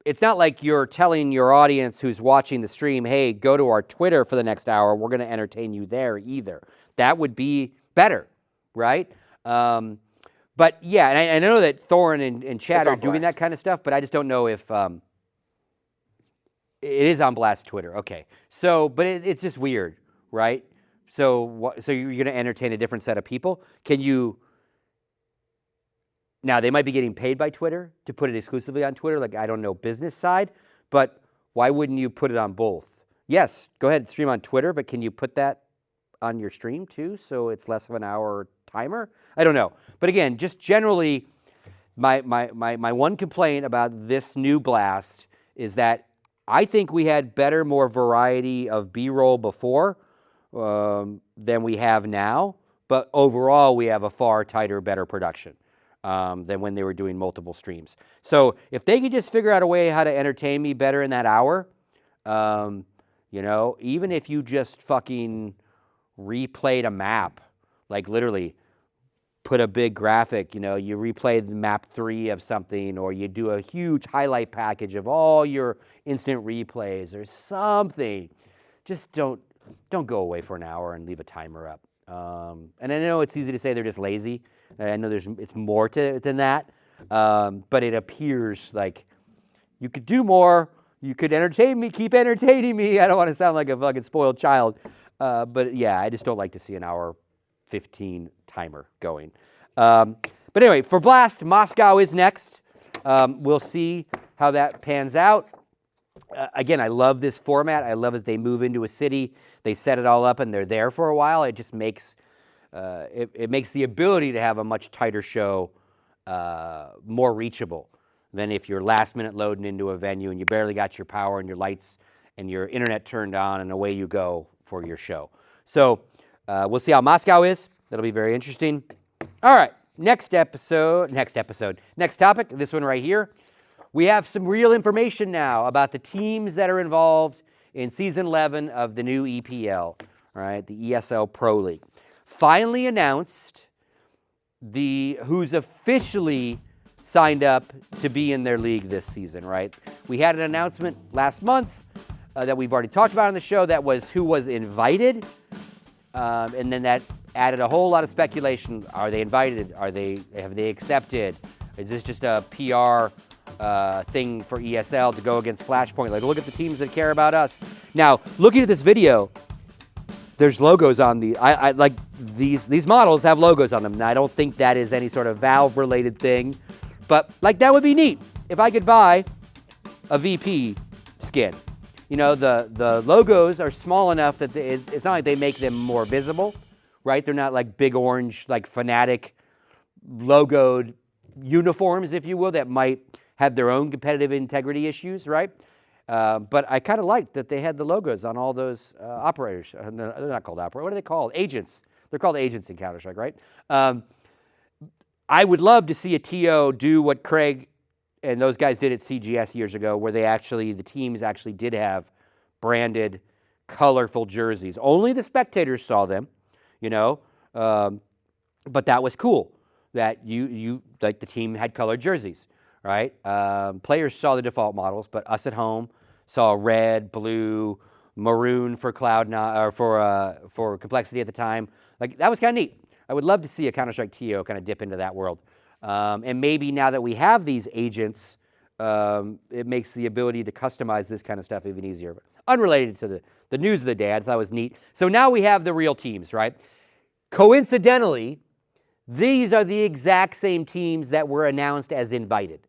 it's not like you're telling your audience who's watching the stream, hey, go to our Twitter for the next hour. We're going to entertain you there either. That would be better, right? But yeah, and I know that Thorin and Chat are doing that kind of stuff, but I just don't know if... It is on Blast Twitter, okay. So, but it's just weird, right? So you're going to entertain a different set of people? Can you... Now, they might be getting paid by Twitter to put it exclusively on Twitter, like, I don't know, business side, but why wouldn't you put it on both? Yes, go ahead and stream on Twitter, but can you put that on your stream too, so it's less of an hour timer? I don't know. But again, just generally, my one complaint about this new Blast is that I think we had better, more variety of B-roll before than we have now, but overall we have a far tighter, better production than when they were doing multiple streams. So if they could just figure out a way how to entertain me better in that hour, you know, even if you just fucking replayed a map, like literally put a big graphic, you know, you replay the map 3 of something, or you do a huge highlight package of all your instant replays or something. Just don't go away for an hour and leave a timer up. And I know it's easy to say they're just lazy. I know it's more to it than that. But it appears like you could do more. You could entertain me, keep entertaining me. I don't want to sound like a fucking spoiled child. But yeah, I just don't like to see an hour 15 timer going. But anyway, for Blast, Moscow is next. We'll see how that pans out. Again, I love this format. I love that they move into a city, they set it all up, and they're there for a while. It just makes it makes the ability to have a much tighter show more reachable than if you're last minute loading into a venue and you barely got your power and your lights and your internet turned on and away you go for your show. So we'll see how Moscow is. That'll be very interesting. All right, next topic, this one right here. We have some real information now about the teams that are involved in Season 11 of the new EPL, right, the ESL Pro League. Finally announced who's officially signed up to be in their league this season, right? We had an announcement last month that we've already talked about on the show that was who was invited, and then that added a whole lot of speculation. Are they invited? Have they accepted? Is this just a PR thing for ESL to go against Flashpoint? Like, look at the teams that care about us. Now, looking at this video, there's logos on I like these models have logos on them. And I don't think that is any sort of Valve-related thing, but like that would be neat if I could buy a VP skin. You know, the logos are small enough that it's not like they make them more visible, right? They're not like big orange, like Fnatic logoed uniforms, if you will, that might have their own competitive integrity issues, right? But I kind of liked that they had the logos on all those operators. They're not called operators. What are they called? Agents. They're called agents in Counter-Strike, right? I would love to see a TO do what Craig and those guys did at CGS years ago, where the teams actually did have branded, colorful jerseys. Only the spectators saw them, you know, but that was cool that you like the team had colored jerseys, right? Players saw the default models, but us at home saw red, blue, maroon for Cloud9 or for Complexity at the time. Like, that was kind of neat. I would love to see a Counter-Strike TO kind of dip into that world. And maybe now that we have these agents, it makes the ability to customize this kind of stuff even easier. But unrelated to the news of the day, I thought it was neat. So now we have the real teams, right? Coincidentally, these are the exact same teams that were announced as invited.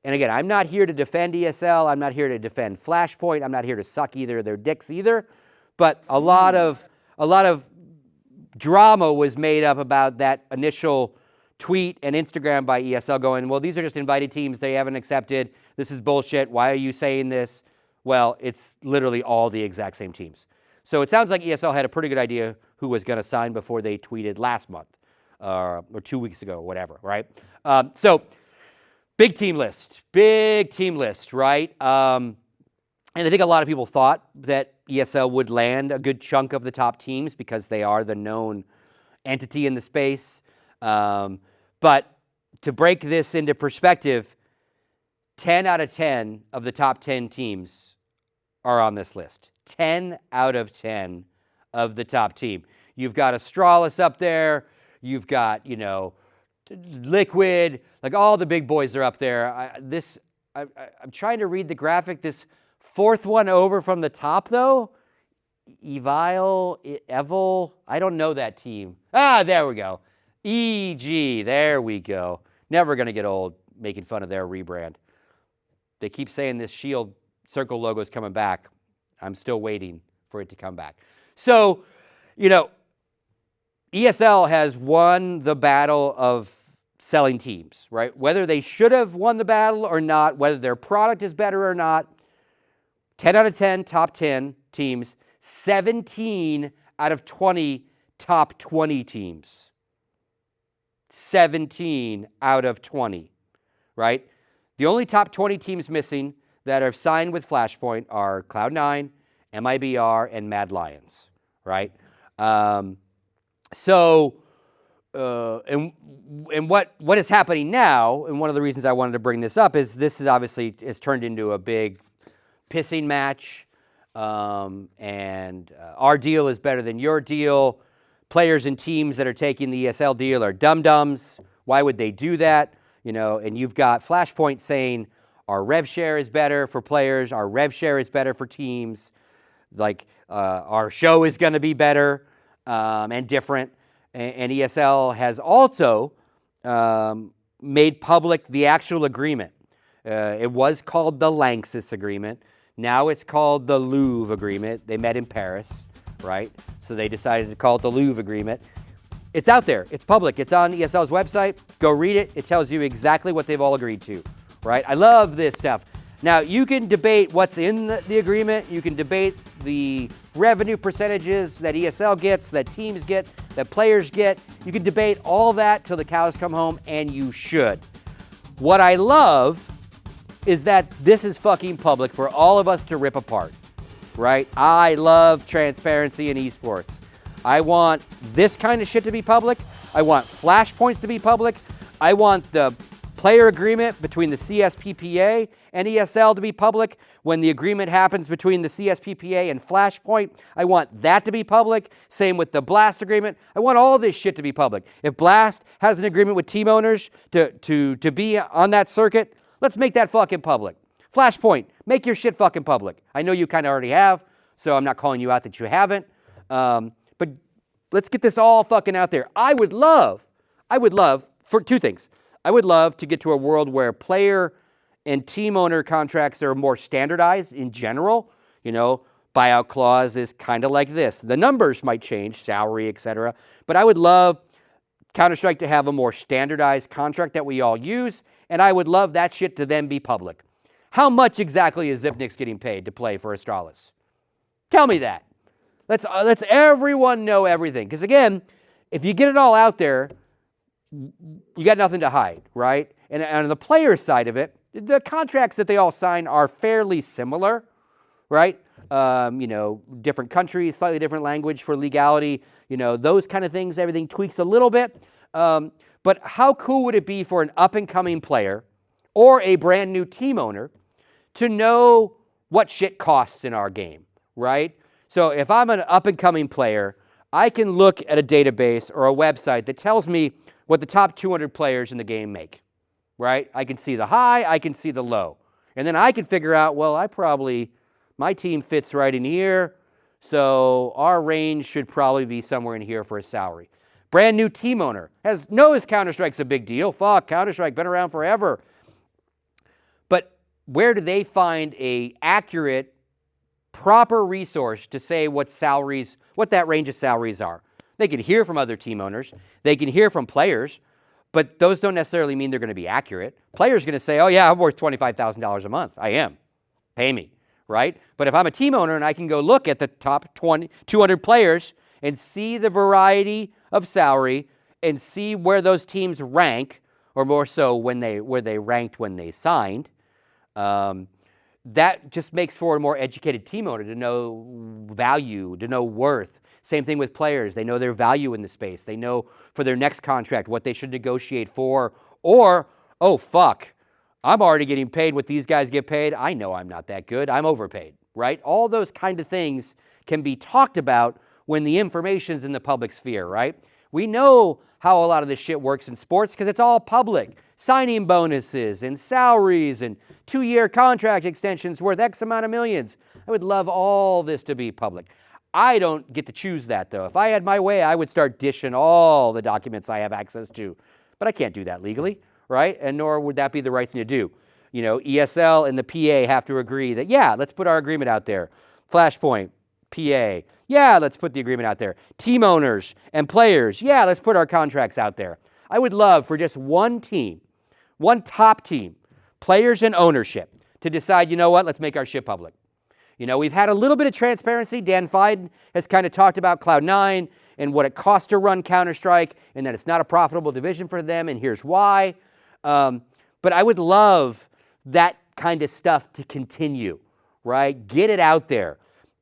And again, I'm not here to defend ESL. I'm not here to defend Flashpoint. I'm not here to suck either of their dicks either. But a lot of drama was made up about that initial tweet and Instagram by ESL going, well, these are just invited teams. They haven't accepted. This is bullshit. Why are you saying this? Well, it's literally all the exact same teams. So it sounds like ESL had a pretty good idea who was going to sign before they tweeted last month or 2 weeks ago, whatever, right? So big team list, right? And I think a lot of people thought that ESL would land a good chunk of the top teams because they are the known entity in the space. But to break this into perspective, 10 out of 10 of the top 10 teams are on this list. 10 out of 10 of the top team. You've got Astralis up there. You've got, you know, Liquid. Like, all the big boys are up there. I'm trying to read the graphic. This fourth one over from the top, though, Evil, I don't know that team. There we go. EG, there we go. Never going to get old making fun of their rebrand. They keep saying this Shield Circle logo is coming back. I'm still waiting for it to come back. So, you know, ESL has won the battle of selling teams, right? Whether they should have won the battle or not, whether their product is better or not, 10 out of 10 top 10 teams, 17 out of 20 top 20 teams. 17 out of 20, right? The only top 20 teams missing that are signed with Flashpoint are Cloud9, MIBR, and Mad Lions, right? And what is happening now, and one of the reasons I wanted to bring this up is this is obviously it's turned into a big pissing match, and our deal is better than your deal. Players and teams that are taking the ESL deal are dum-dums. Why would they do that? You know, and you've got Flashpoint saying our rev share is better for players, our rev share is better for teams, like our show is going to be better and different. And ESL has also made public the actual agreement. It was called the Lanxess Agreement. Now it's called the Louvre Agreement. They met in Paris, right? So they decided to call it the Louvre Agreement. It's out there. It's public. It's on ESL's website. Go read it. It tells you exactly what they've all agreed to, right? I love this stuff. Now, you can debate what's in the agreement. You can debate the revenue percentages that ESL gets, that teams get, that players get. You can debate all that till the cows come home, and you should. What I love is that this is fucking public for all of us to rip apart. right? I love transparency in esports. I want this kind of shit to be public. I want flashpoints to be public. I want the player agreement between the CSPPA and ESL to be public. When the agreement happens between the CSPPA and Flashpoint, I want that to be public. Same with the Blast agreement. I want all this shit to be public. If Blast has an agreement with team owners to be on that circuit, let's make that fucking public. Flashpoint, make your shit fucking public. I know you kind of already have, so I'm not calling you out that you haven't. But let's get this all fucking out there. I would love for two things. I would love to get to a world where player and team owner contracts are more standardized in general. You know, buyout clause is kind of like this. The numbers might change, salary, etc. But I would love Counter-Strike to have a more standardized contract that we all use, and I would love that shit to then be public. How much exactly is Zipnik's getting paid to play for Astralis? Tell me that. Let's everyone know everything. Because again, if you get it all out there, you got nothing to hide, right? And on the player side of it, the contracts that they all sign are fairly similar, right? You know, different countries, slightly different language for legality, you know, those kind of things, everything tweaks a little bit. But how cool would it be for an up-and-coming player or a brand new team owner to know what shit costs in our game, right? So if I'm an up-and-coming player, I can look at a database or a website that tells me what the top 200 players in the game make, right? I can see the high, I can see the low. And then I can figure out, well, my team fits right in here, so our range should probably be somewhere in here for a salary. Brand new team owner knows Counter-Strike's a big deal. Fuck, Counter-Strike, been around forever. But where do they find a accurate, proper resource to say what that range of salaries are? They can hear from other team owners. They can hear from players, but those don't necessarily mean they're going to be accurate. Players are going to say, oh yeah, I'm worth $25,000 a month. I am. Pay me, right? But if I'm a team owner and I can go look at the top 200 players and see the variety of salary and see where those teams rank, or more so where they ranked when they signed, that just makes for a more educated team owner to know value, to know worth. Same thing with players. They know their value in the space. They know for their next contract what they should negotiate for. Or, oh, fuck, I'm already getting paid what these guys get paid. I know I'm not that good. I'm overpaid, right? All those kind of things can be talked about when the information's in the public sphere, right? We know how a lot of this shit works in sports because it's all public. Signing bonuses and salaries and 2-year contract extensions worth X amount of millions. I would love all this to be public. I don't get to choose that, though. If I had my way, I would start dishing all the documents I have access to. But I can't do that legally, right? And nor would that be the right thing to do. You know, ESL and the PA have to agree that, yeah, let's put our agreement out there. Flashpoint, PA, yeah, let's put the agreement out there. Team owners and players, yeah, let's put our contracts out there. I would love for just one team, one top team, players and ownership, to decide, you know what, let's make our shit public. You know, we've had a little bit of transparency. Dan Fiden has kind of talked about Cloud9 and what it costs to run Counter-Strike and that it's not a profitable division for them, and here's why. But I would love that kind of stuff to continue, right? Get it out there.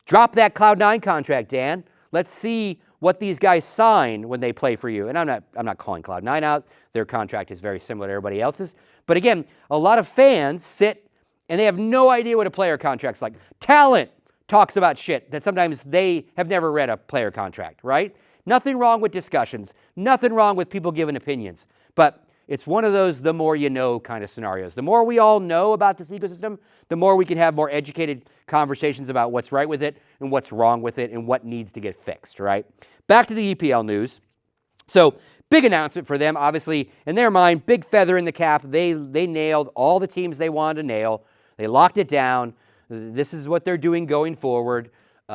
Drop that Cloud9 contract, Dan. Let's see what these guys sign when they play for you. And I'm not calling Cloud9 out. Their contract is very similar to everybody else's. But again, a lot of fans sit and they have no idea what a player contract's like. Talent talks about shit that sometimes they have never read a player contract, right? Nothing wrong with discussions. Nothing wrong with people giving opinions. But it's one of those the more you know kind of scenarios. The more we all know about this ecosystem, the more we can have more educated conversations about what's right with it and what's wrong with it and what needs to get fixed, right? Back to the EPL news. So big announcement for them, obviously, in their mind, big feather in the cap. They nailed all the teams they wanted to nail. They locked it down. This is what they're doing going forward. You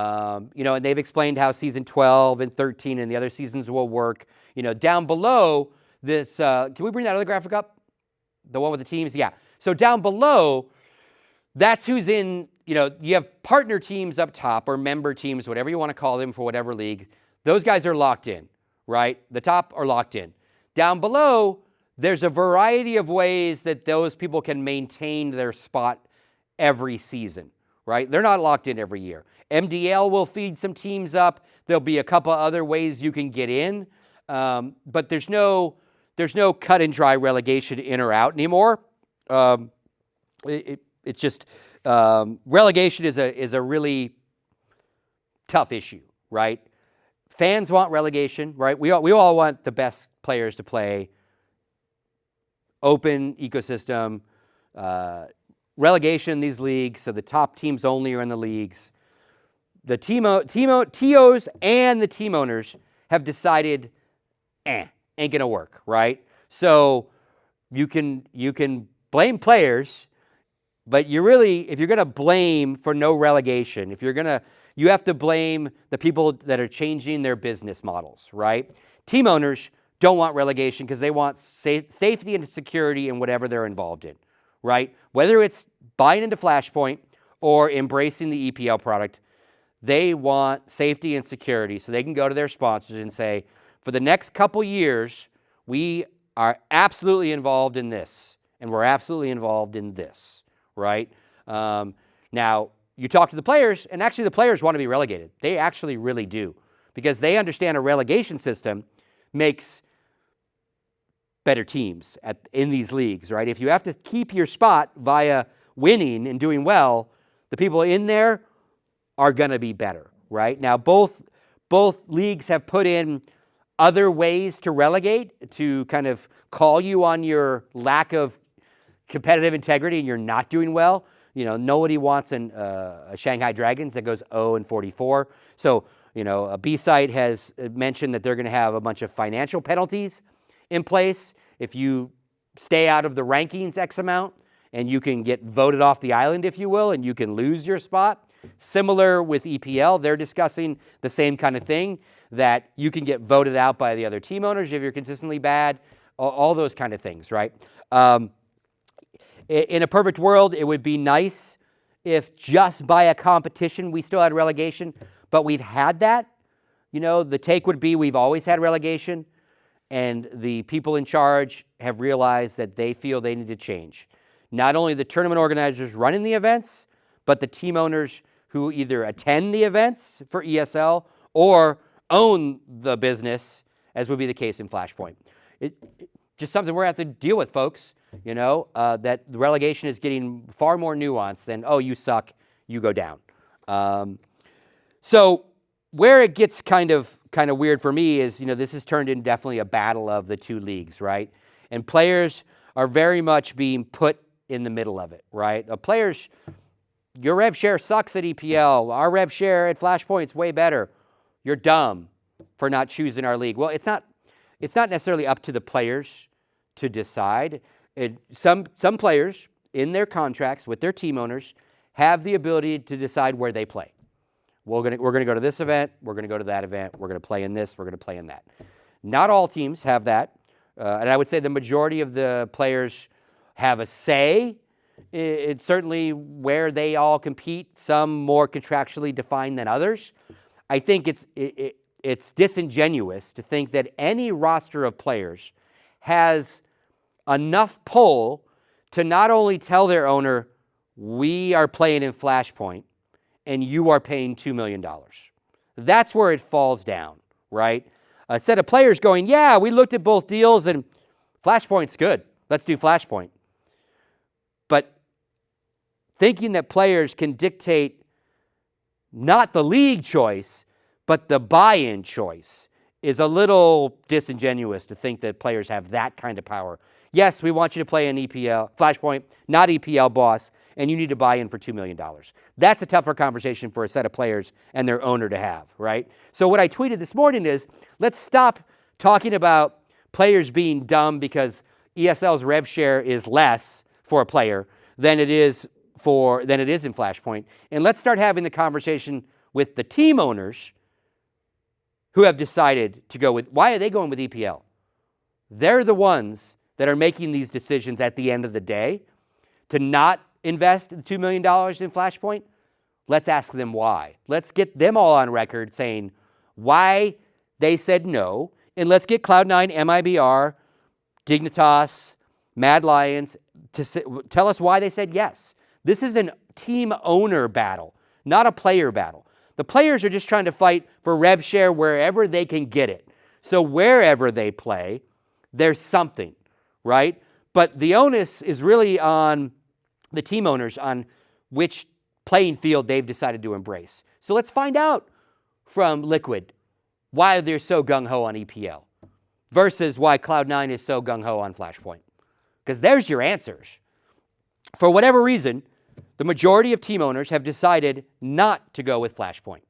know, and they've explained how season 12 and 13 and the other seasons will work. You know, down below this, can we bring that other graphic up? The one with the teams? Yeah. So down below, that's who's in, you know, you have partner teams up top or member teams, whatever you want to call them for whatever league. Those guys are locked in, right? The top are locked in. Down below, there's a variety of ways that those people can maintain their spot every season, right? They're not locked in every year. MDL will feed some teams up. There'll be a couple other ways you can get in, but there's no cut and dry relegation in or out anymore. It's just relegation is a really tough issue, right? Fans want relegation, right? We all want the best players to play. Open ecosystem, relegation in these leagues, so the top teams only are in the leagues. The TOs and the team owners have decided, ain't gonna work, right? So you can blame players, but if you're gonna blame for no relegation, you have to blame the people that are changing their business models, right? Team owners don't want relegation because they want safety and security in whatever they're involved in, right? Whether it's buying into Flashpoint or embracing the EPL product, they want safety and security so they can go to their sponsors and say, for the next couple years, we are absolutely involved in this, and we're absolutely involved in this, right? Now, you talk to the players, and actually the players want to be relegated. They actually really do, because they understand a relegation system makes better teams in these leagues, right? If you have to keep your spot via winning and doing well, the people in there are going to be better, right? Now, both leagues have put in other ways to relegate, to kind of call you on your lack of competitive integrity and you're not doing well. You know, nobody wants a Shanghai Dragons that goes 0-44. So, you know, a B-site has mentioned that they're going to have a bunch of financial penalties in place if you stay out of the rankings X amount, and you can get voted off the island, if you will, and you can lose your spot. Similar with EPL, they're discussing the same kind of thing, that you can get voted out by the other team owners if you're consistently bad, all those kind of things, right? In a perfect world, it would be nice if just by a competition we still had relegation, but we've had that. You know, the take would be we've always had relegation, and the people in charge have realized that they feel they need to change. Not only the tournament organizers running the events, but the team owners who either attend the events for ESL or own the business, as would be the case in Flashpoint. Just something we're going to have to deal with, folks. You know, that the relegation is getting far more nuanced than, oh, you suck, you go down. So where it gets kind of weird for me is, you know, this has turned into definitely a battle of the two leagues, right? And players are very much being put in the middle of it, right? Players, your rev share sucks at EPL. Our rev share at Flashpoint's way better. You're dumb for not choosing our league. Well, it's not necessarily up to the players to decide. Some players in their contracts with their team owners have the ability to decide where they play. We're going to go to this event. We're going to go to that event. We're going to play in this. We're going to play in that. Not all teams have that. And I would say the majority of the players have a say. It's certainly where they all compete, some more contractually defined than others. I think it's disingenuous to think that any roster of players has enough pull to not only tell their owner, we are playing in Flashpoint and you are paying $2 million. That's where it falls down, right? A set of players going, yeah, we looked at both deals and Flashpoint's good. Let's do Flashpoint. But thinking that players can dictate not the league choice, but the buy-in choice is a little disingenuous to think that players have that kind of power. Yes, we want you to play in EPL, Flashpoint, not EPL, boss, and you need to buy in for $2 million. That's a tougher conversation for a set of players and their owner to have, right? So what I tweeted this morning is, let's stop talking about players being dumb because ESL's rev share is less for a player than it is in Flashpoint, and let's start having the conversation with the team owners who have decided to go with, why are they going with EPL? They're the ones that are making these decisions at the end of the day to not invest the $2 million in Flashpoint. Let's ask them why. Let's get them all on record saying why they said no, and let's get Cloud9, MIBR, Dignitas, Mad Lions to tell us why they said yes. This is a team owner battle, not a player battle. The players are just trying to fight for rev share wherever they can get it. So wherever they play, there's something, right? But the onus is really on the team owners on which playing field they've decided to embrace. So let's find out from Liquid why they're so gung-ho on EPL versus why Cloud9 is so gung-ho on Flashpoint. Because there's your answers. For whatever reason, the majority of team owners have decided not to go with Flashpoint.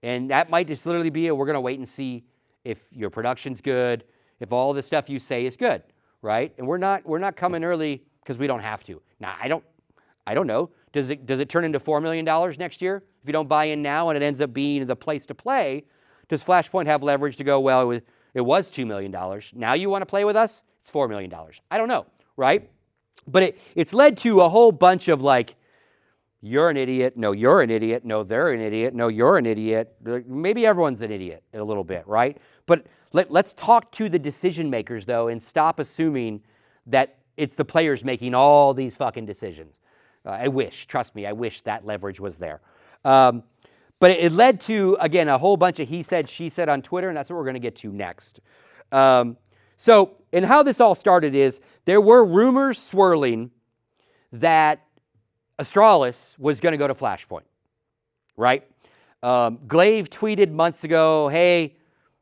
And that might just literally be we're going to wait and see if your production's good, if all the stuff you say is good, right? And we're not coming early because we don't have to. Now, I don't know. Does it turn into $4 million next year if you don't buy in now and it ends up being the place to play? Does Flashpoint have leverage to go, well, it was $2 million. Now you want to play with us? It's $4 million. I don't know, right? But it's led to a whole bunch of like, you're an idiot. No, you're an idiot. No, they're an idiot. No, you're an idiot. Maybe everyone's an idiot a little bit, right? But let's talk to the decision makers, though, and stop assuming that it's the players making all these fucking decisions. I wish, trust me, I wish that leverage was there. But it led to, again, a whole bunch of he said, she said on Twitter, and that's what we're going to get to next. So, and how this all started is there were rumors swirling that Astralis was going to go to Flashpoint, right? Glaive tweeted months ago, hey,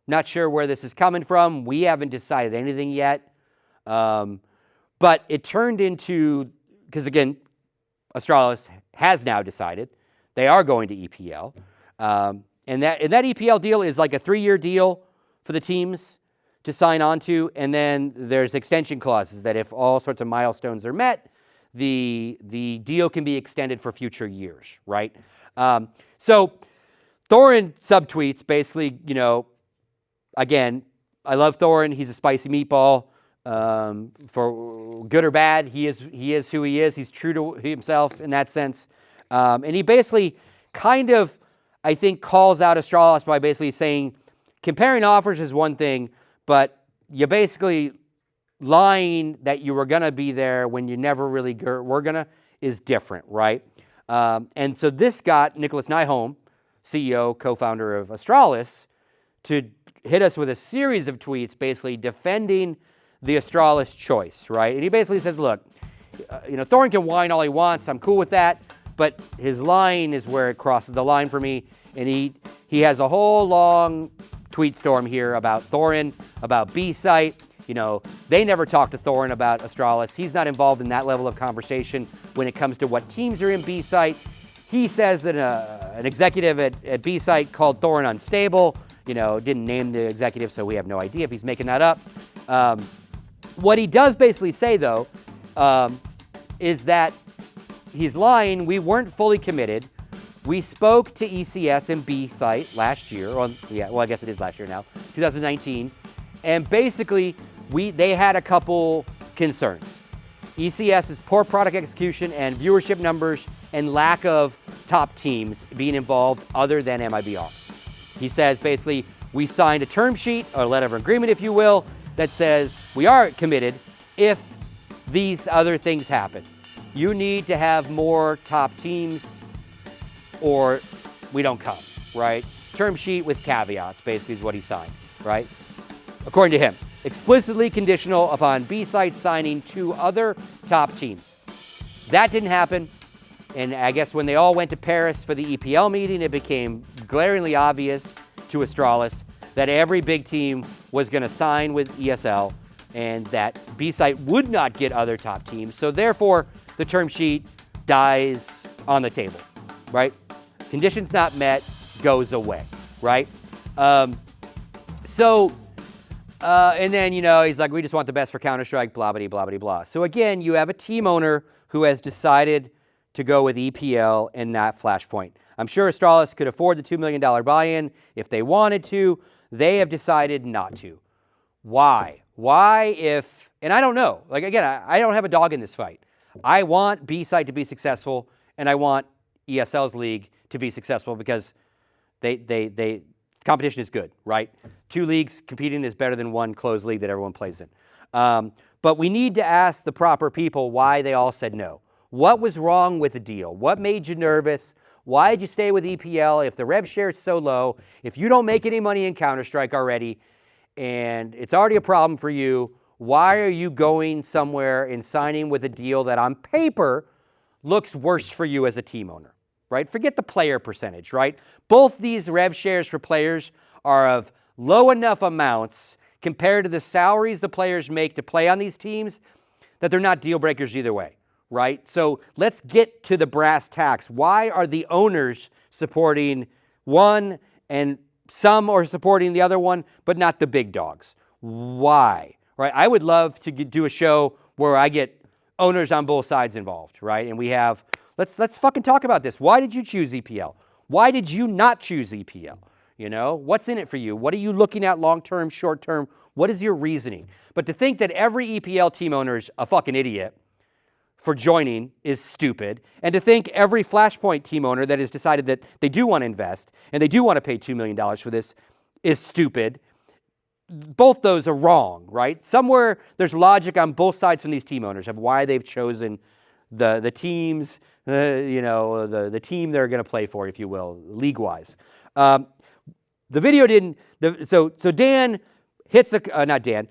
not sure where this is coming from. We haven't decided anything yet. But it turned into, because again, Astralis has now decided they are going to EPL. And that EPL deal is like a 3-year deal for the teams to sign on to. And then there's extension clauses that if all sorts of milestones are met, the deal can be extended for future years, right? So Thorin subtweets basically, again, I love Thorin. He's a spicy meatball. For good or bad, he is who he is. He's true to himself in that sense. And he basically kind of, I think, calls out Astralis by basically saying, comparing offers is one thing, but you basically lying that you were going to be there when you never really were going to is different, right? And so this got Nicholas Nyholm, CEO, co-founder of Astralis, to hit us with a series of tweets basically defending the Astralis choice, right? And he basically says, look, Thorin can whine all he wants. I'm cool with that. But his line is where it crosses the line for me. And he has a whole long tweet storm here about Thorin, about B-Site. They never talk to Thorin about Astralis. He's not involved in that level of conversation when it comes to what teams are in B-Site. He says that an executive at B-Site called Thorin unstable. Didn't name the executive, so we have no idea if he's making that up. What he does basically say, though, is that he's lying. We weren't fully committed. We spoke to ECS and B-Site last year. I guess it is last year now, 2019. And basically, they had a couple concerns. ECS's poor product execution and viewership numbers and lack of top teams being involved other than MIBR. He says, basically, we signed a term sheet, or letter of agreement, if you will, that says we are committed if these other things happen. You need to have more top teams or we don't come, right? Term sheet with caveats, basically, is what he signed, right? According to him, explicitly conditional upon B-Site signing 2 other top teams. That didn't happen, and I guess when they all went to Paris for the EPL meeting, it became glaringly obvious to Astralis that every big team was going to sign with ESL and that B-Site would not get other top teams. So therefore, the term sheet dies on the table, right? Conditions not met, goes away, right? And then, he's like, we just want the best for Counter-Strike, blah, blah, blah, blah, blah. So again, you have a team owner who has decided to go with EPL and not Flashpoint. I'm sure Astralis could afford the $2 million buy-in if they wanted to. They have decided not to. Why? Why if, and I don't know. Like, again, I don't have a dog in this fight. I want B-Site to be successful, and I want ESL's league to be successful because competition is good, right? 2 leagues competing is better than 1 closed league that everyone plays in. But we need to ask the proper people why they all said no. What was wrong with the deal? What made you nervous? Why did you stay with EPL? If the rev share is so low, if you don't make any money in Counter-Strike already, and it's already a problem for you, why are you going somewhere and signing with a deal that on paper looks worse for you as a team owner, right? Forget the player percentage, right? Both these rev shares for players are of low enough amounts compared to the salaries the players make to play on these teams that they're not deal breakers either way, right? So let's get to the brass tacks. Why are the owners supporting one and some are supporting the other one, but not the big dogs? Why? Right? I would love to do a show where I get owners on both sides involved, right? And we have, let's fucking talk about this. Why did you choose EPL? Why did you not choose EPL? You know, what's in it for you? What are you looking at long-term, short-term? What is your reasoning? But to think that every EPL team owner is a fucking idiot for joining is stupid. And to think every Flashpoint team owner that has decided that they do want to invest and they do want to pay $2 million for this is stupid. Both those are wrong, right? Somewhere there's logic on both sides from these team owners of why they've chosen the teams, the team they're going to play for, if you will, league-wise. The video didn't. So Dan hits Nikolaj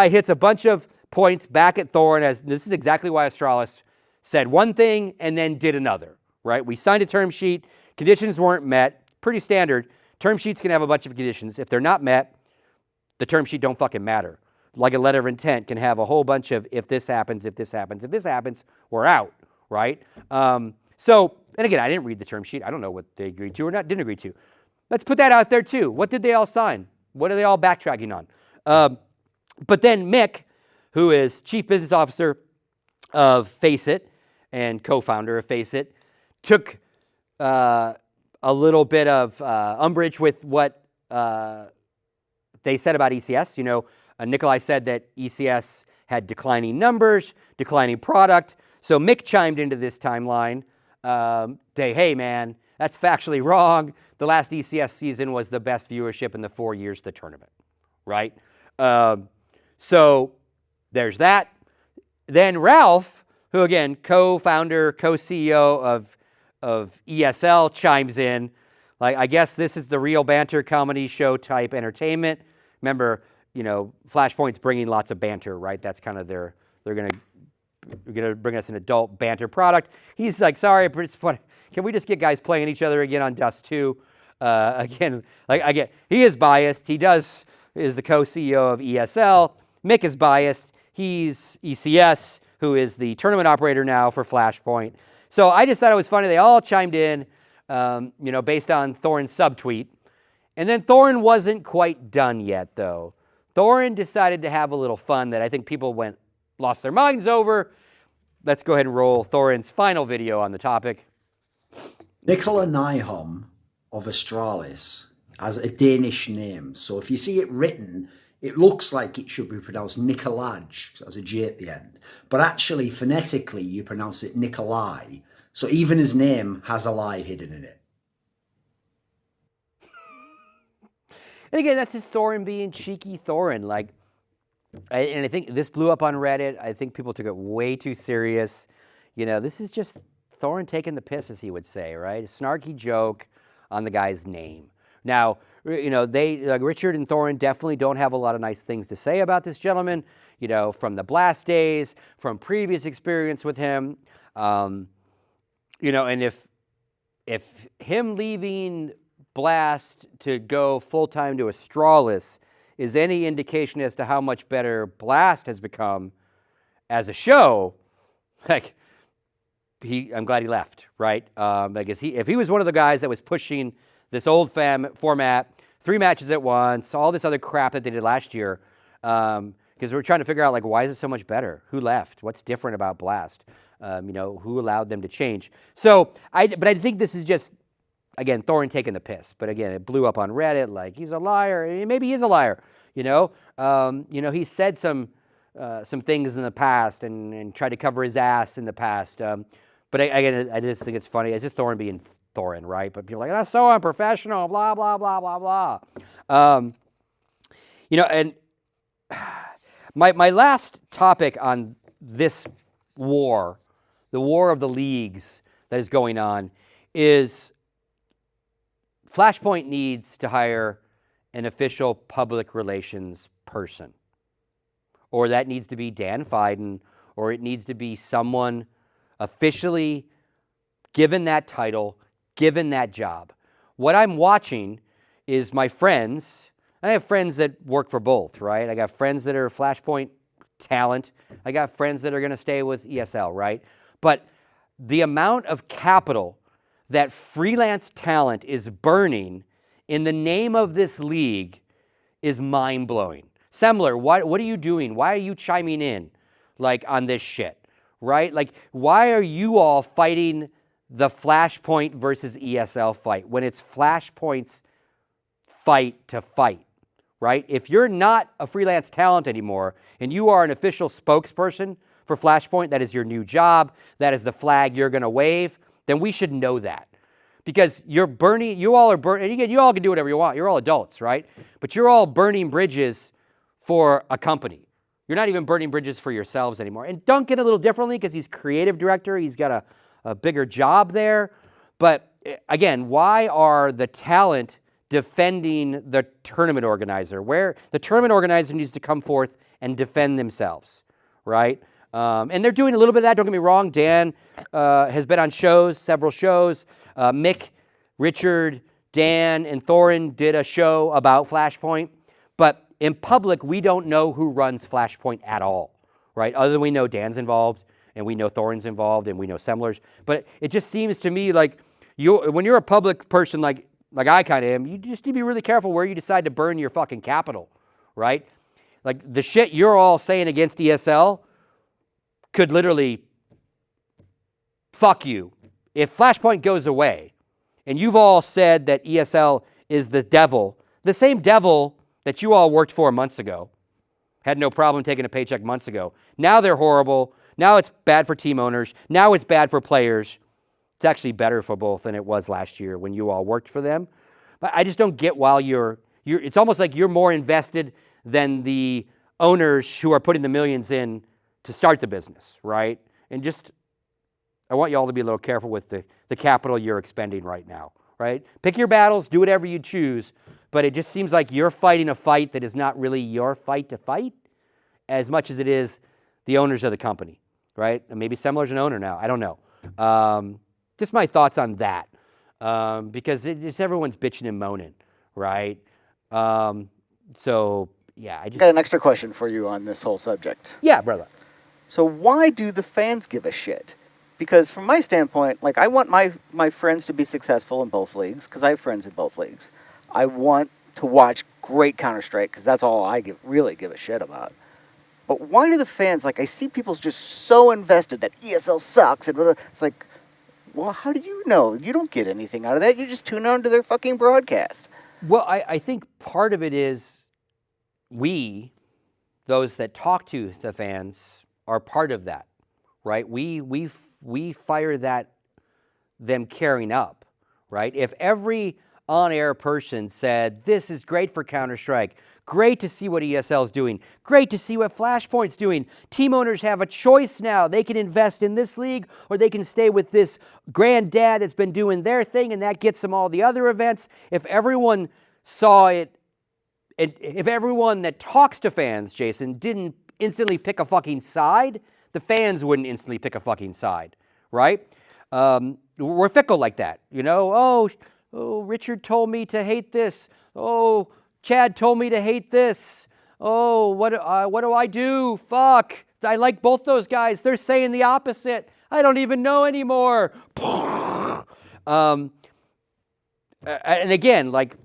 hits a bunch of points back at Thorin. As this is exactly why Astralis said one thing and then did another. Right? We signed a term sheet. Conditions weren't met. Pretty standard. Term sheets can have a bunch of conditions. If they're not met, the term sheet don't fucking matter. Like a letter of intent can have a whole bunch of if this happens, if this happens, if this happens, we're out. Right? And again, I didn't read the term sheet. I don't know what they agreed to or didn't agree to. Let's put that out there too. What did they all sign? What are they all backtracking on? But then Mick, who is Chief Business Officer of Faceit and co-founder of Faceit, took a little bit of umbrage with what they said about ECS. You know, Nikolaj said that ECS had declining numbers, declining product. So Mick chimed into this timeline. Hey man, that's factually wrong. The last ECS season was the best viewership in the 4 years of the tournament, right? So there's that. Then Ralph, who again, co-founder, co-CEO of ESL, chimes in. Like, I guess this is the real banter comedy show type entertainment. Remember, you know, Flashpoint's bringing lots of banter, right? That's kind of they're going to bring us an adult banter product. He's like, sorry, can we just get guys playing each other again on Dust 2? Again, like I get, he is biased. He is the co-CEO of ESL. Mick is biased. He's ECS, who is the tournament operator now for Flashpoint. So I just thought it was funny. They all chimed in, based on Thorin's subtweet. And then Thorin wasn't quite done yet, though. Thorin decided to have a little fun that I think people lost their minds over. Let's go ahead and roll Thorin's final video on the topic. Nikolaj Nyholm of Astralis has a Danish name. So if you see it written, it looks like it should be pronounced Nikolaj, as a J at the end. But actually, phonetically, you pronounce it Nikolaj. So even his name has a lie hidden in it. And again, that's just Thorin being cheeky Thorin. And I think this blew up on Reddit. I think people took it way too serious. You know, this is just Thorin taking the piss, as he would say, right? A snarky joke on the guy's name. Now, you know, Richard and Thorin definitely don't have a lot of nice things to say about this gentleman, you know, from the Blast days, from previous experience with him. And if him leaving Blast to go full-time to Astralis is any indication as to how much better Blast has become as a show, I'm glad he left, right? If he was one of the guys that was pushing this old format, 3 matches at once, all this other crap that they did last year, because we're trying to figure out, why is it so much better? Who left? What's different about Blast? Who allowed them to change? But I think this is just, again, Thorin taking the piss. But again, it blew up on Reddit he's a liar. Maybe he is a liar. He said some things in the past and tried to cover his ass in the past. But again, I just think it's funny. It's just Thorin being Thorin, right? But people are like, that's so unprofessional, blah, blah, blah, blah, blah. And my last topic on this war, the war of the leagues that is going on, is Flashpoint needs to hire an official public relations person. Or that needs to be Dan Fiden, or it needs to be someone officially given that title, given that job. What I'm watching is my friends. I have friends that work for both, right? I got friends that are Flashpoint talent. I got friends that are going to stay with ESL, right? But the amount of capital that freelance talent is burning in the name of this league is mind-blowing. Semler, what are you doing? Why are you chiming in like on this shit, right? Like, why are you all fighting the Flashpoint versus ESL fight when it's Flashpoint's fight to fight, right? If you're not a freelance talent anymore and you are an official spokesperson for Flashpoint, that is your new job, that is the flag you're going to wave, then we should know that. Because you're burning, you all are burning, and again, you all can do whatever you want. You're all adults, right? But you're all burning bridges for a company. You're not even burning bridges for yourselves anymore. And Duncan a little differently because he's creative director. He's got a bigger job there. But again, why are the talent defending the tournament organizer? Where the tournament organizer needs to come forth and defend themselves, right? And they're doing a little bit of that, don't get me wrong. Dan has been on shows, several shows. Mick, Richard, Dan, and Thorin did a show about Flashpoint. But in public, we don't know who runs Flashpoint at all, right? Other than we know Dan's involved, and we know Thorin's involved, and we know Semler's. But it just seems to me like when you're a public person like I kind of am, you just need to be really careful where you decide to burn your fucking capital, right? Like the shit you're all saying against ESL could literally fuck you. If Flashpoint goes away, and you've all said that ESL is the devil, the same devil that you all worked for months ago, had no problem taking a paycheck months ago. Now they're horrible. Now it's bad for team owners. Now it's bad for players. It's actually better for both than it was last year when you all worked for them. But I just don't get why you're it's almost like you're more invested than the owners who are putting the millions in to start the business, right? And just, I want you all to be a little careful with the capital you're expending right now, right? Pick your battles, do whatever you choose, but it just seems like you're fighting a fight that is not really your fight to fight as much as it is the owners of the company, right? And maybe Semler's an owner now, I don't know. Just my thoughts on that, because everyone's bitching and moaning, right? So, yeah. I got an extra question for you on this whole subject. Yeah, brother. So why do the fans give a shit? Because from my standpoint, like I want my friends to be successful in both leagues because I have friends in both leagues. I want to watch great Counter-Strike because that's all I really give a shit about. But why do the fans, like I see people's just so invested that ESL sucks. And it's like, well, how do you know? You don't get anything out of that. You just tune on to their fucking broadcast. Well, I think part of it is those that talk to the fans, are part of that, right? We fire them carrying up, right? If every on-air person said, this is great for Counter-Strike, great to see what ESL is doing, great to see what Flashpoint's doing, team owners have a choice now. They can invest in this league or they can stay with this granddad that's been doing their thing and that gets them all the other events. If everyone saw it, if everyone that talks to fans, Jason, didn't instantly pick a fucking side, the fans wouldn't instantly pick a fucking side, right? We're fickle like that, you know? Oh, Richard told me to hate this. Oh, Chad told me to hate this. Oh, what do I do? Fuck. I like both those guys. They're saying the opposite. I don't even know anymore. And again, like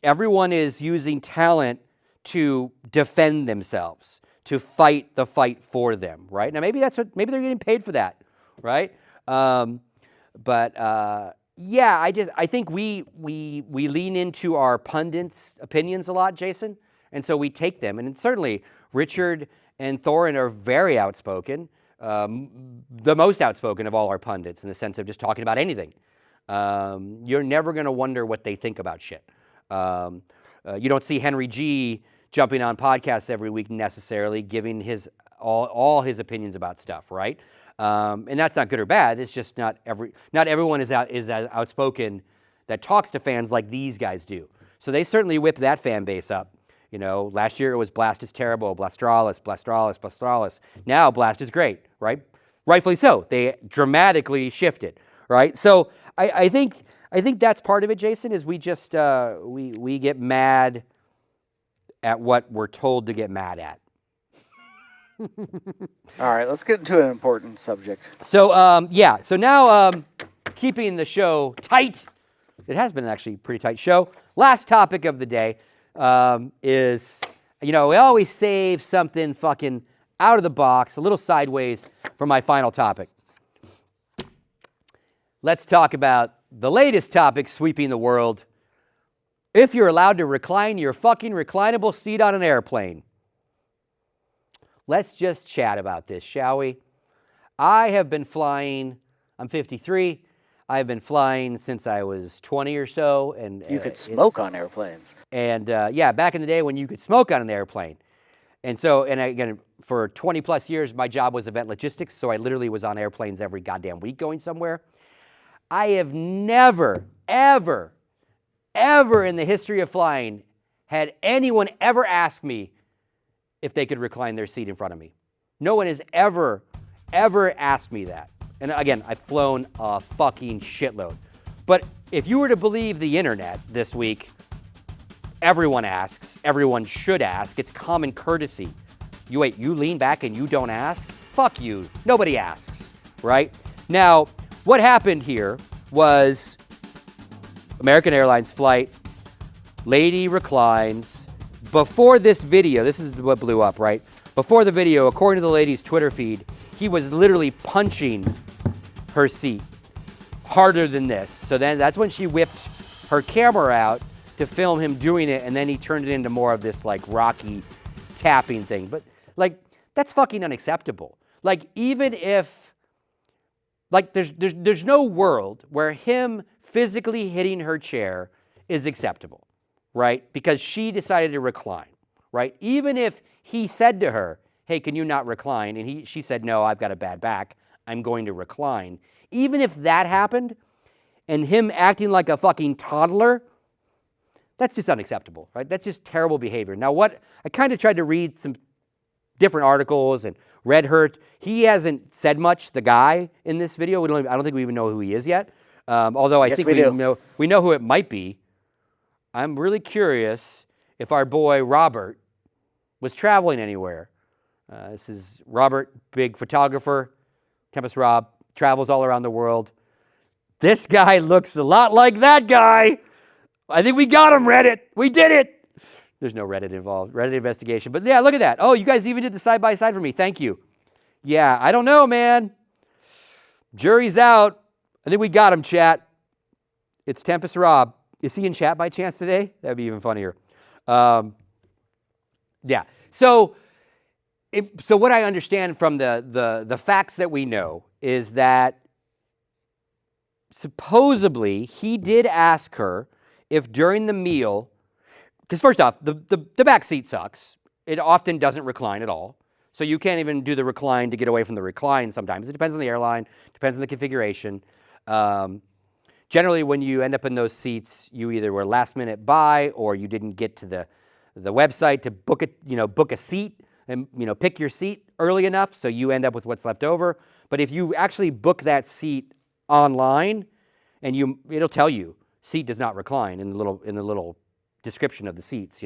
everyone is using talent to defend themselves, to fight the fight for them, right? Now maybe maybe they're getting paid for that, right? Yeah, I think we lean into our pundits' opinions a lot, Jason, and so we take them. And certainly Richard and Thorin are very outspoken, the most outspoken of all our pundits in the sense of just talking about anything. You're never going to wonder what they think about shit. You don't see Henry G jumping on podcasts every week necessarily, giving his all his opinions about stuff, right? And that's not good or bad. It's just not everyone is as outspoken that talks to fans like these guys do. So they certainly whipped that fan base up. You know, last year it was Blast is terrible, Blastralis. Now Blast is great, right? Rightfully so. They dramatically shifted, right? So I think that's part of it, Jason, is we just we get mad at what we're told to get mad at. All right, let's get into an important subject. So so now keeping the show tight. It has been actually a pretty tight show. Last topic of the day is, we always save something fucking out of the box, a little sideways for my final topic. Let's talk about the latest topic sweeping the world. If you're allowed to recline your fucking reclinable seat on an airplane. Let's just chat about this, shall we? I have been flying, I'm 53. I've been flying since I was 20 or so. And you could smoke on airplanes. And back in the day when you could smoke on an airplane. And so, and again, for 20 plus years, my job was event logistics. So I literally was on airplanes every goddamn week going somewhere. I have never, ever in the history of flying had anyone ever ask me if they could recline their seat in front of me. No one has ever asked me that. And again, I've flown a fucking shitload. But if you were to believe the internet this week, everyone asks, everyone should ask. It's common courtesy. You lean back and you don't ask? Fuck you. Nobody asks, right? Now, what happened here was American Airlines flight, lady reclines. Before this video, this is what blew up, right? Before the video, according to the lady's Twitter feed, he was literally punching her seat harder than this. So then that's when she whipped her camera out to film him doing it, and then he turned it into more of this like Rocky tapping thing. But like, that's fucking unacceptable. Like, even if, like, there's no world where him physically hitting her chair is acceptable, right? Because she decided to recline, right? Even if he said to her, hey, can you not recline? And she said, no, I've got a bad back. I'm going to recline. Even if that happened and him acting like a fucking toddler, that's just unacceptable, right? That's just terrible behavior. Now, I kind of tried to read some different articles and read her. He hasn't said much, the guy in this video. I don't think we even know who he is yet. Although I think we know who it might be. I'm really curious if our boy Robert was traveling anywhere. This is Robert, big photographer, Tempest Rob, travels all around the world. This guy looks a lot like that guy. I think we got him, Reddit. We did it. There's no Reddit involved, Reddit investigation. But yeah, look at that. Oh, you guys even did the side-by-side for me. Thank you. Yeah, I don't know, man. Jury's out. I think we got him, chat. It's Tempest Rob. Is he in chat by chance today? That'd be even funnier. Yeah. So what I understand from the facts that we know is that supposedly he did ask her if during the meal, because first off, the back seat sucks. It often doesn't recline at all. So you can't even do the recline to get away from the recline sometimes. It depends on the airline, depends on the configuration. Generally, when you end up in those seats, you either were last minute buy or you didn't get to the website to book a seat and pick your seat early enough, so you end up with what's left over. But if you actually book that seat online, and it'll tell you seat does not recline in the little description of the seats.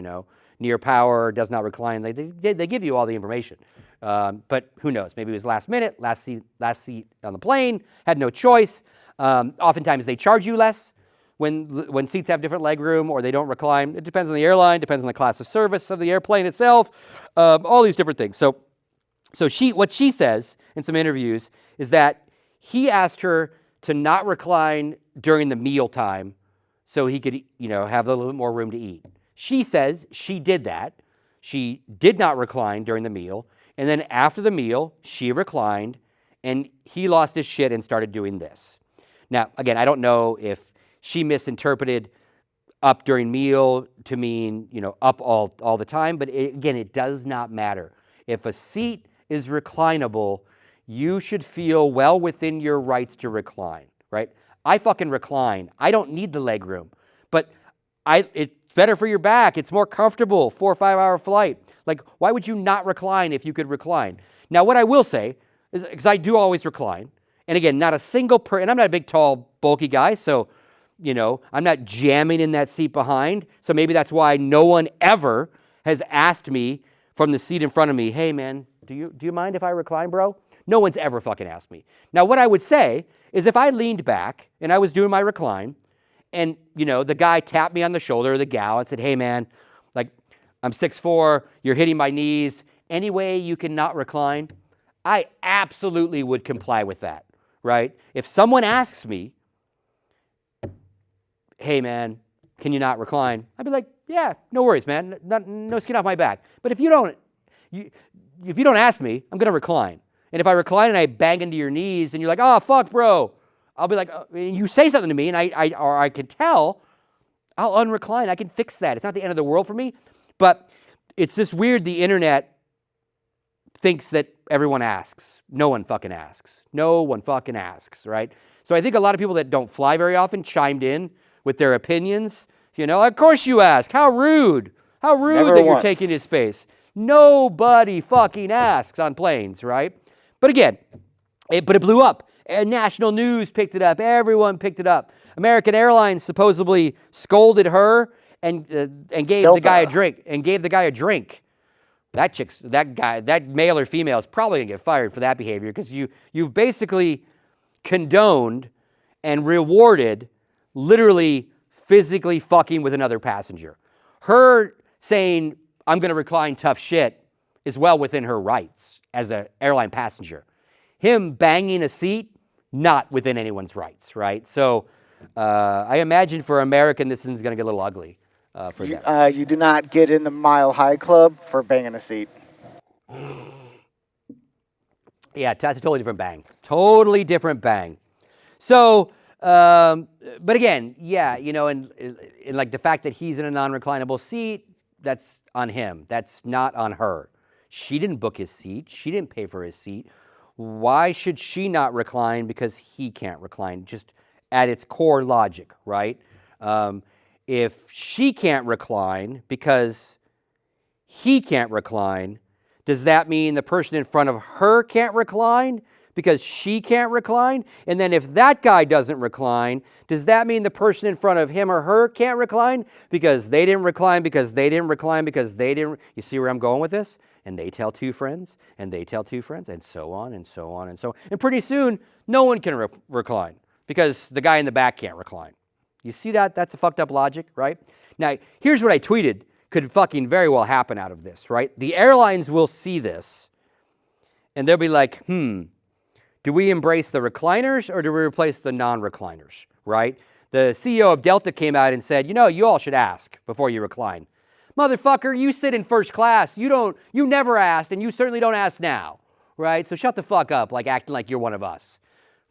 Near power, does not recline. They give you all the information. But who knows? Maybe it was last minute, last seat on the plane, had no choice. Oftentimes they charge you less when seats have different leg room or they don't recline. It depends on the airline, depends on the class of service of the airplane itself, all these different things. So what she says in some interviews is that he asked her to not recline during the meal time so he could, have a little bit more room to eat. She says she did that. She did not recline during the meal. And then after the meal, she reclined and he lost his shit and started doing this. Now, again, I don't know if she misinterpreted up during meal to mean, up all the time. But it does not matter. If a seat is reclinable, you should feel well within your rights to recline, right? I fucking recline. I don't need the leg room, but it's better for your back. It's more comfortable, 4 or 5 hour flight. Like, why would you not recline if you could recline? Now, what I will say is, because I do always recline, and again, not a single and I'm not a big, tall, bulky guy, so, you know, I'm not jamming in that seat behind, so maybe that's why no one ever has asked me from the seat in front of me, hey, man, do you mind if I recline, bro? No one's ever fucking asked me. Now, what I would say is if I leaned back and I was doing my recline and, you know, the guy tapped me on the shoulder, the gal, and said, hey, man, like, I'm 6'4", you're hitting my knees, any way you can not recline, I absolutely would comply with that, right? If someone asks me, hey, man, can you not recline? I'd be like, yeah, no worries, man, no skin off my back. But if you don't ask me, I'm going to recline. And if I recline and I bang into your knees and you're like, oh, fuck, bro, I'll be like, you say something to me and I can tell, I'll unrecline. I can fix that. It's not the end of the world for me. But it's just weird the internet thinks that everyone asks. No one fucking asks. No one fucking asks, right? So I think a lot of people that don't fly very often chimed in with their opinions. You know, of course you ask. How rude. How rude Never that once. You're taking his space. Nobody fucking asks on planes, right? But again, it blew up. And national news picked it up. Everyone picked it up. American Airlines supposedly scolded her and gave Delta. the guy a drink. That male or female is probably gonna get fired for that behavior because you've basically condoned and rewarded literally physically fucking with another passenger. Her saying, I'm gonna recline tough shit is well within her rights as an airline passenger. Him banging a seat, not within anyone's rights, right? So I imagine for American, this is gonna get a little ugly. For them. You do not get in the Mile High Club for banging a seat. Yeah, that's a totally different bang. Totally different bang. So, but again, yeah, you know, and like the fact that he's in a non-reclinable seat, that's on him. That's not on her. She didn't book his seat. She didn't pay for his seat. Why should she not recline because he can't recline? Just at its core logic, right? If she can't recline because he can't recline, does that mean the person in front of her can't recline because she can't recline? And then if that guy doesn't recline, does that mean the person in front of him or her can't recline because they didn't recline, because they didn't recline, because they didn't? You see where I'm going with this? And they tell two friends, and they tell two friends, and so on, and so on, and so on. And pretty soon, no one can recline because the guy in the back can't recline. You see that? That's a fucked up logic, right? Now, here's what I tweeted could fucking very well happen out of this, right? The airlines will see this, and they'll be like, do we embrace the recliners or do we replace the non-recliners, right? The CEO of Delta came out and said, you know, you all should ask before you recline. Motherfucker, you sit in first class. You never asked, and you certainly don't ask now, right? So shut the fuck up, like acting like you're one of us.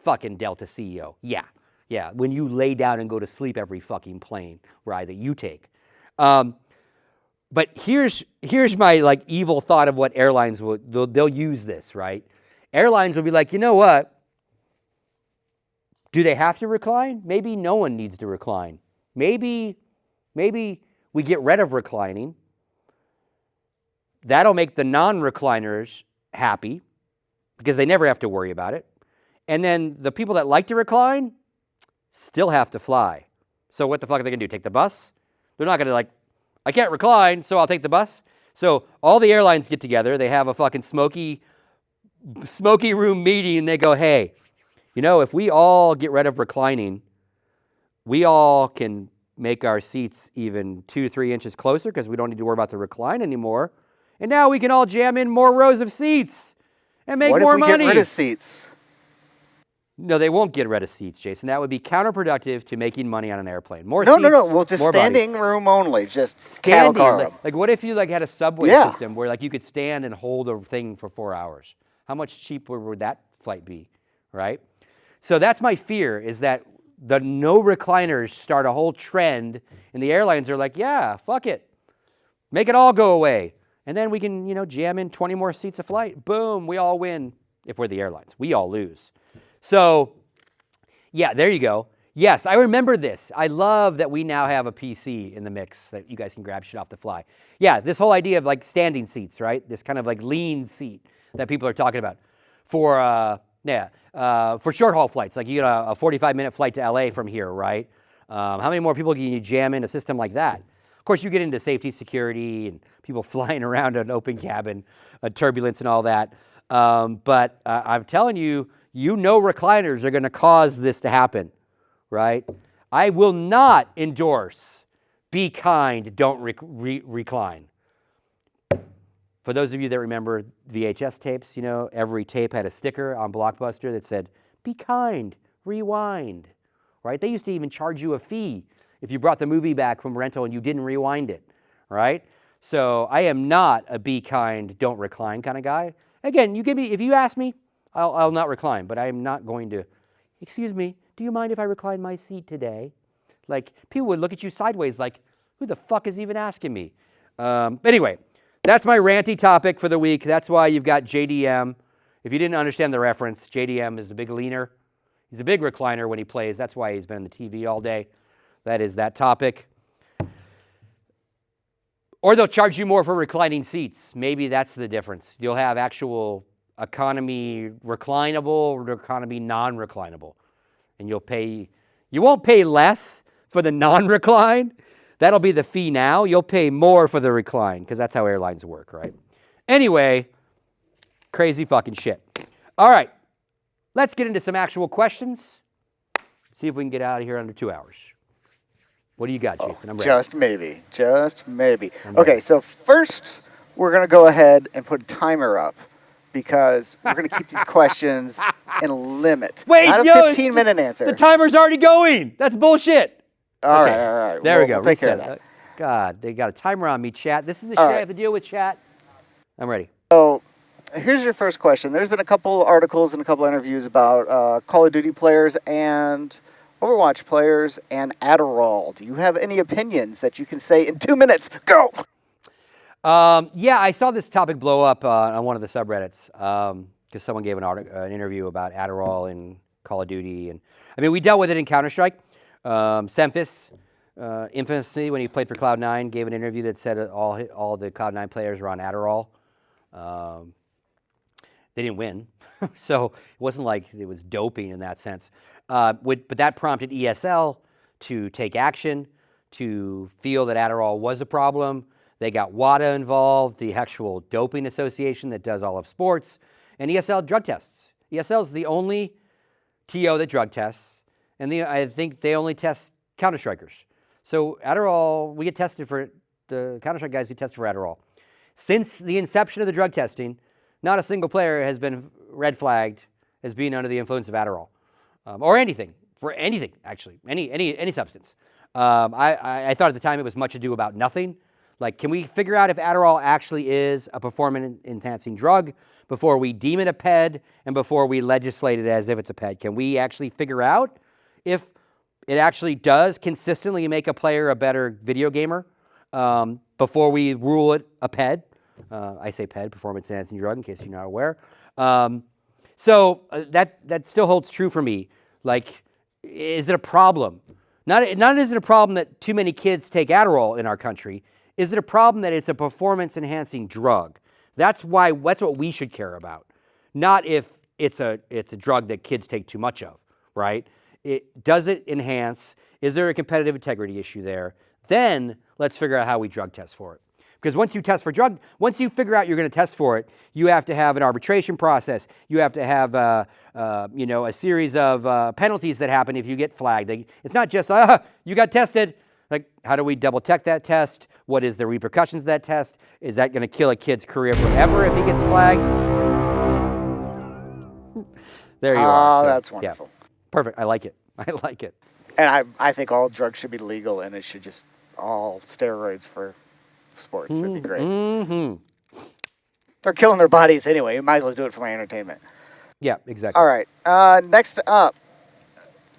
Fucking Delta CEO. Yeah, when you lay down and go to sleep every fucking plane ride that you take. But here's my like evil thought of what airlines they'll use this, right? Airlines will be like, you know what? Do they have to recline? Maybe no one needs to recline. Maybe we get rid of reclining. That'll make the non-recliners happy because they never have to worry about it. And then the people that like to recline still have to fly. So what the fuck are they going to do? Take the bus? They're not going to like, I can't recline, so I'll take the bus. So all the airlines get together. They have a fucking smoky room meeting, and they go, hey, you know, if we all get rid of reclining, we all can make our seats even 2-3 inches closer because we don't need to worry about the recline anymore. And now we can all jam in more rows of seats and make more money. What if we get rid of seats? No, they won't get rid of seats, Jason. That would be counterproductive to making money on an airplane. More No. seats, Well, just more standing bodies. room only. Just Standing. cattle car 'em. Like what if you like had a subway Yeah. system where like you could stand and hold a thing for 4 hours? How much cheaper would that flight be, right? So that's my fear, is that the no recliners start a whole trend, and the airlines are like, yeah, fuck it. Make it all go away. And then we can, jam in 20 more seats a flight. Boom, we all win. If we're the airlines, we all lose. So, yeah, there you go. Yes, I remember this. I love that we now have a PC in the mix that you guys can grab shit off the fly. Yeah, this whole idea of like standing seats, right? This kind of like lean seat that people are talking about for short haul flights. Like you get a 45-minute flight to LA from here, right? How many more people can you jam in a system like that? Of course, you get into safety, security, and people flying around an open cabin, turbulence and all that. But I'm telling you, recliners are going to cause this to happen. Right? I will not endorse be kind, don't recline. For those of you that remember VHS tapes, every tape had a sticker on Blockbuster that said, be kind, rewind. Right? They used to even charge you a fee if you brought the movie back from rental and you didn't rewind it. Right? So I am not a be kind, don't recline kind of guy. Again, if you ask me, I'll not recline, but I am not going to, excuse me, do you mind if I recline my seat today? Like, people would look at you sideways like, who the fuck is even asking me? Anyway, that's my ranty topic for the week. That's why you've got JDM. If you didn't understand the reference, JDM is a big leaner. He's a big recliner when he plays. That's why he's been on the TV all day. That is that topic. Or they'll charge you more for reclining seats. Maybe that's the difference. You'll have actual economy reclinable or economy non-reclinable. And you won't pay less for the non-recline. That'll be the fee now. You'll pay more for the recline because that's how airlines work, right? Anyway, crazy fucking shit. All right, let's get into some actual questions. See if we can get out of here under 2 hours. What do you got, Jason? I'm ready. Just maybe. Okay, so first we're going to go ahead and put a timer up, because we're going to keep these questions in a limit. Wait, not a 15-minute answer. The timer's already going. That's bullshit. All right. There we go. We'll take care of that. God, they got a timer on me, chat. This is the shit I have to deal with, chat. I'm ready. So here's your first question. There's been a couple articles and a couple interviews about Call of Duty players and Overwatch players and Adderall. Do you have any opinions that you can say in 2 minutes? Go! Yeah, I saw this topic blow up on one of the subreddits because someone gave an interview about Adderall and Call of Duty. And I mean, we dealt with it in Counter-Strike. Semphis, infamously, when he played for Cloud9, gave an interview that said all the Cloud9 players were on Adderall. They didn't win, so it wasn't like it was doping in that sense. But that prompted ESL to take action, to feel that Adderall was a problem. They got WADA involved, the actual doping association that does all of sports, and ESL drug tests. ESL is the only TO that drug tests, and I think they only test Counter-Strikers. So Adderall, we get tested for, the Counter-Strike guys get tested for Adderall. Since the inception of the drug testing, not a single player has been red flagged as being under the influence of Adderall, or anything, for anything, actually, any substance. I thought at the time it was much ado about nothing. Like, can we figure out if Adderall actually is a performance-enhancing drug before we deem it a PED and before we legislate it as if it's a PED? Can we actually figure out if it actually does consistently make a player a better video gamer before we rule it a PED? I say PED, performance-enhancing drug, in case you're not aware. So that still holds true for me. Like, is it a problem? Not is it a problem that too many kids take Adderall in our country. Is it a problem that it's a performance-enhancing drug? That's what we should care about, not if it's a drug that kids take too much of, right? Does it enhance? Is there a competitive integrity issue there? Then let's figure out how we drug test for it. Because once you figure out you're going to test for it, you have to have an arbitration process. You have to have a series of penalties that happen if you get flagged. It's not just you got tested. Like, how do we double check that test? What is the repercussions of that test? Is that going to kill a kid's career forever if he gets flagged? There you are. Oh, that's wonderful. Yeah. Perfect. I like it. And I think all drugs should be legal, and it should just all steroids for sports. That'd be great. Mm-hmm. They're killing their bodies anyway. You might as well do it for my entertainment. Yeah, exactly. All right. Next up.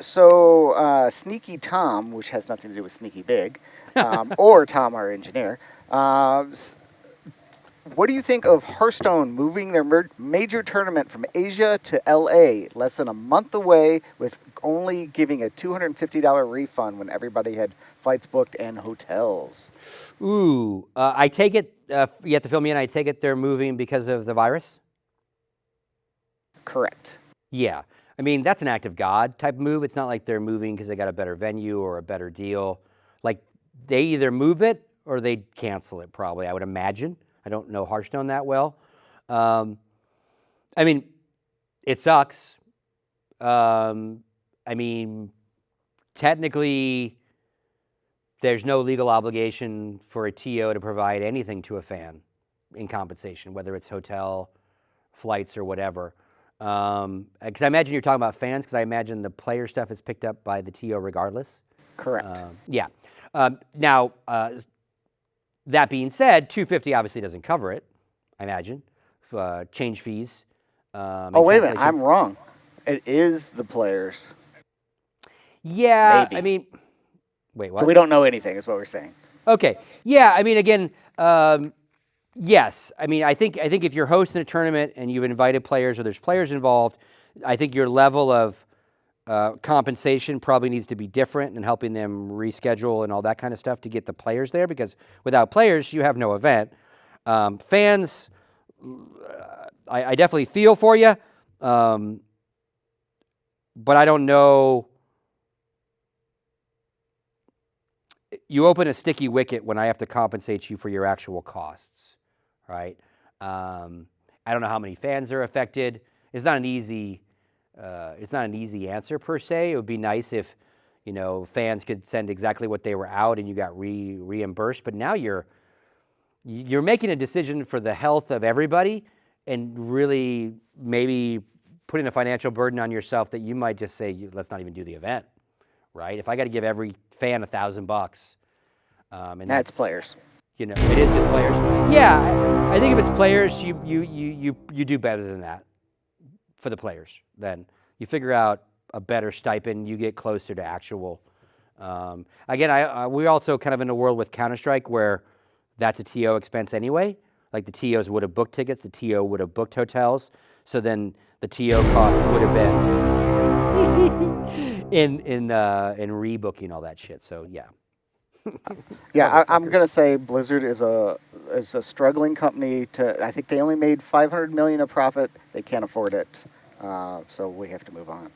So Sneaky Tom, which has nothing to do with Sneaky Big, or Tom, our engineer, What do you think of Hearthstone moving their major tournament from Asia to LA less than a month away, with only giving a $250 refund when everybody had flights booked and hotels? Ooh, I take it, you have to fill me in, I take it they're moving because of the virus? Correct. Yeah. I mean, that's an act of God type move. It's not like they're moving because they got a better venue or a better deal. Like, they either move it or they cancel it, probably, I would imagine. I don't know Hearthstone that well. I mean, it sucks. I mean, technically, there's no legal obligation for a TO to provide anything to a fan in compensation, whether it's hotel, flights, or whatever. Because I imagine you're talking about fans, because I imagine the player stuff is picked up by the TO regardless. Correct. Yeah. Now, that being said, $250 obviously doesn't cover it, I imagine. Change fees. Oh, wait a minute. I'm wrong. It is the players. Yeah, Maybe. I mean, wait, what? So we don't know anything, is what we're saying. Okay. Yeah, I mean, again, yes. I mean, I think if you're hosting a tournament and you've invited players or there's players involved, I think your level of compensation probably needs to be different and helping them reschedule and all that kind of stuff to get the players there, because without players, you have no event. Fans, I definitely feel for you, but I don't know. You open a sticky wicket when I have to compensate you for your actual costs, right? I don't know how many fans are affected. It's not an easy answer per se. It would be nice if, fans could send exactly what they were out and you got reimbursed. But now you're making a decision for the health of everybody, and really maybe putting a financial burden on yourself that you might just say, let's not even do the event, right? If I got to give every fan $1,000, and that's players. It is just players. Yeah, I think if it's players, you do better than that for the players. Then you figure out a better stipend. You get closer to actual. Again, we're also kind of in a world with Counter-Strike where that's a TO expense anyway. Like the TOs would have booked tickets, the TO would have booked hotels, so then the TO cost would have been in rebooking all that shit. So yeah. Yeah, I'm gonna say Blizzard is a struggling company. I think they only made $500 million of profit. They can't afford it, so we have to move on.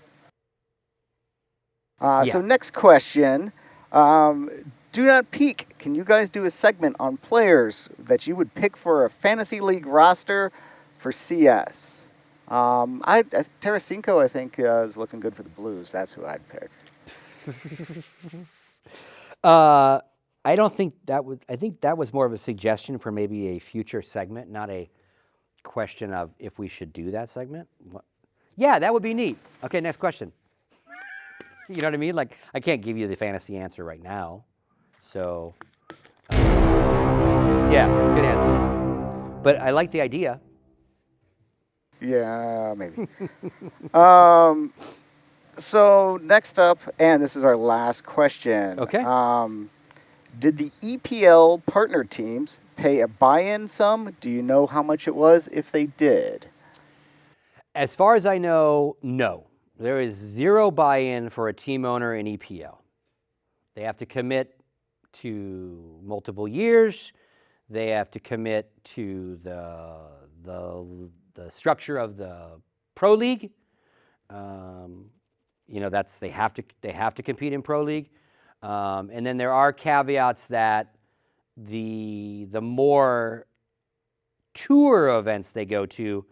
So next question. Do Not Peak. Can you guys do a segment on players that you would pick for a fantasy league roster for CS? Tarasenko, I think, is looking good for the Blues. That's who I'd pick. I don't think that would. I think that was more of a suggestion for maybe a future segment, not a question of if we should do that segment. Yeah, that would be neat. Okay, next question. You know what I mean? Like, I can't give you the fantasy answer right now. So, yeah, good answer. But I like the idea. Yeah, maybe. So next up, and this is our last question. Okay. Did the EPL partner teams pay a buy-in sum? Do you know how much it was if they did? As far as I know, no. There is zero buy-in for a team owner in EPL. They have to commit to multiple years. They have to commit to the structure of the Pro League. That's they have to compete in Pro League. And then there are caveats that the more tour events they go to,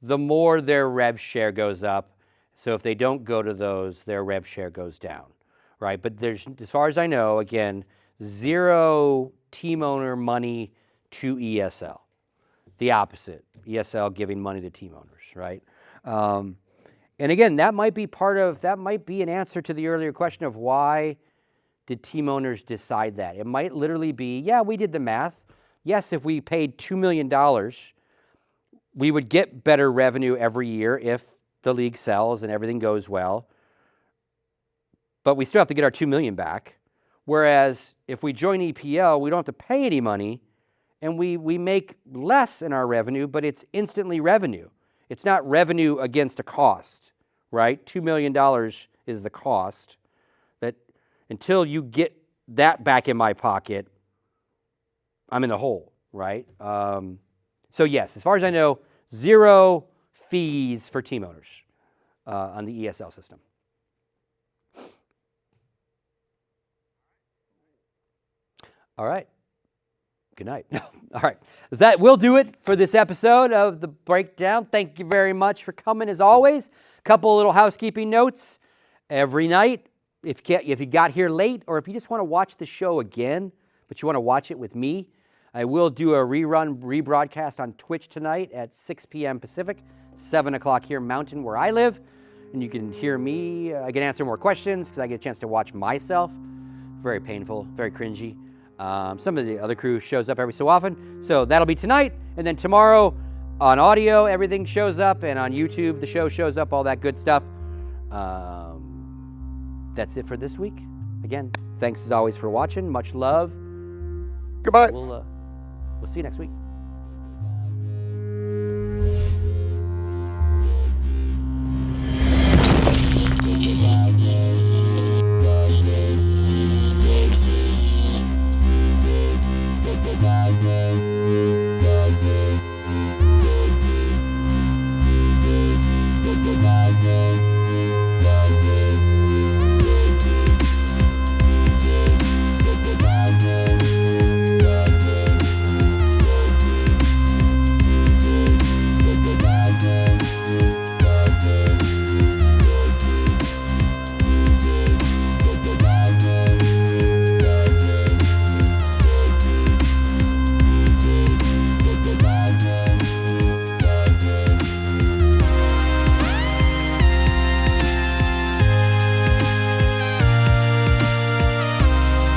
the more their rev share goes up. So if they don't go to those, their rev share goes down, right? But there's, as far as I know, again, zero team owner money to ESL. The opposite, ESL giving money to team owners, right? And again, that might be an answer to the earlier question of why did team owners decide that? It might literally be, yeah, we did the math. Yes, if we paid $2 million, we would get better revenue every year if the league sells and everything goes well. But we still have to get our $2 million back. Whereas if we join EPL, we don't have to pay any money, and we make less in our revenue, but it's instantly revenue. It's not revenue against a cost, right? $2 million is the cost. That until you get that back in my pocket, I'm in the hole, right? So yes, as far as I know, 0 fees for team owners on the ESL system. All right. Good night. All right. That will do it for this episode of The Breakdown. Thank you very much for coming, as always. A couple little housekeeping notes. Every night, if you got here late, or if you just want to watch the show again, but you want to watch it with me, I will do a rebroadcast on Twitch tonight at 6 p.m. Pacific, 7 o'clock here Mountain, where I live. And you can hear me. I can answer more questions because I get a chance to watch myself. Very painful, very cringy. Some of the other crew shows up every so often. So that'll be tonight. And then tomorrow on audio, everything shows up. And on YouTube, the show shows up, all that good stuff. That's it for this week. Again, thanks as always for watching. Much love. Goodbye. We'll see you next week.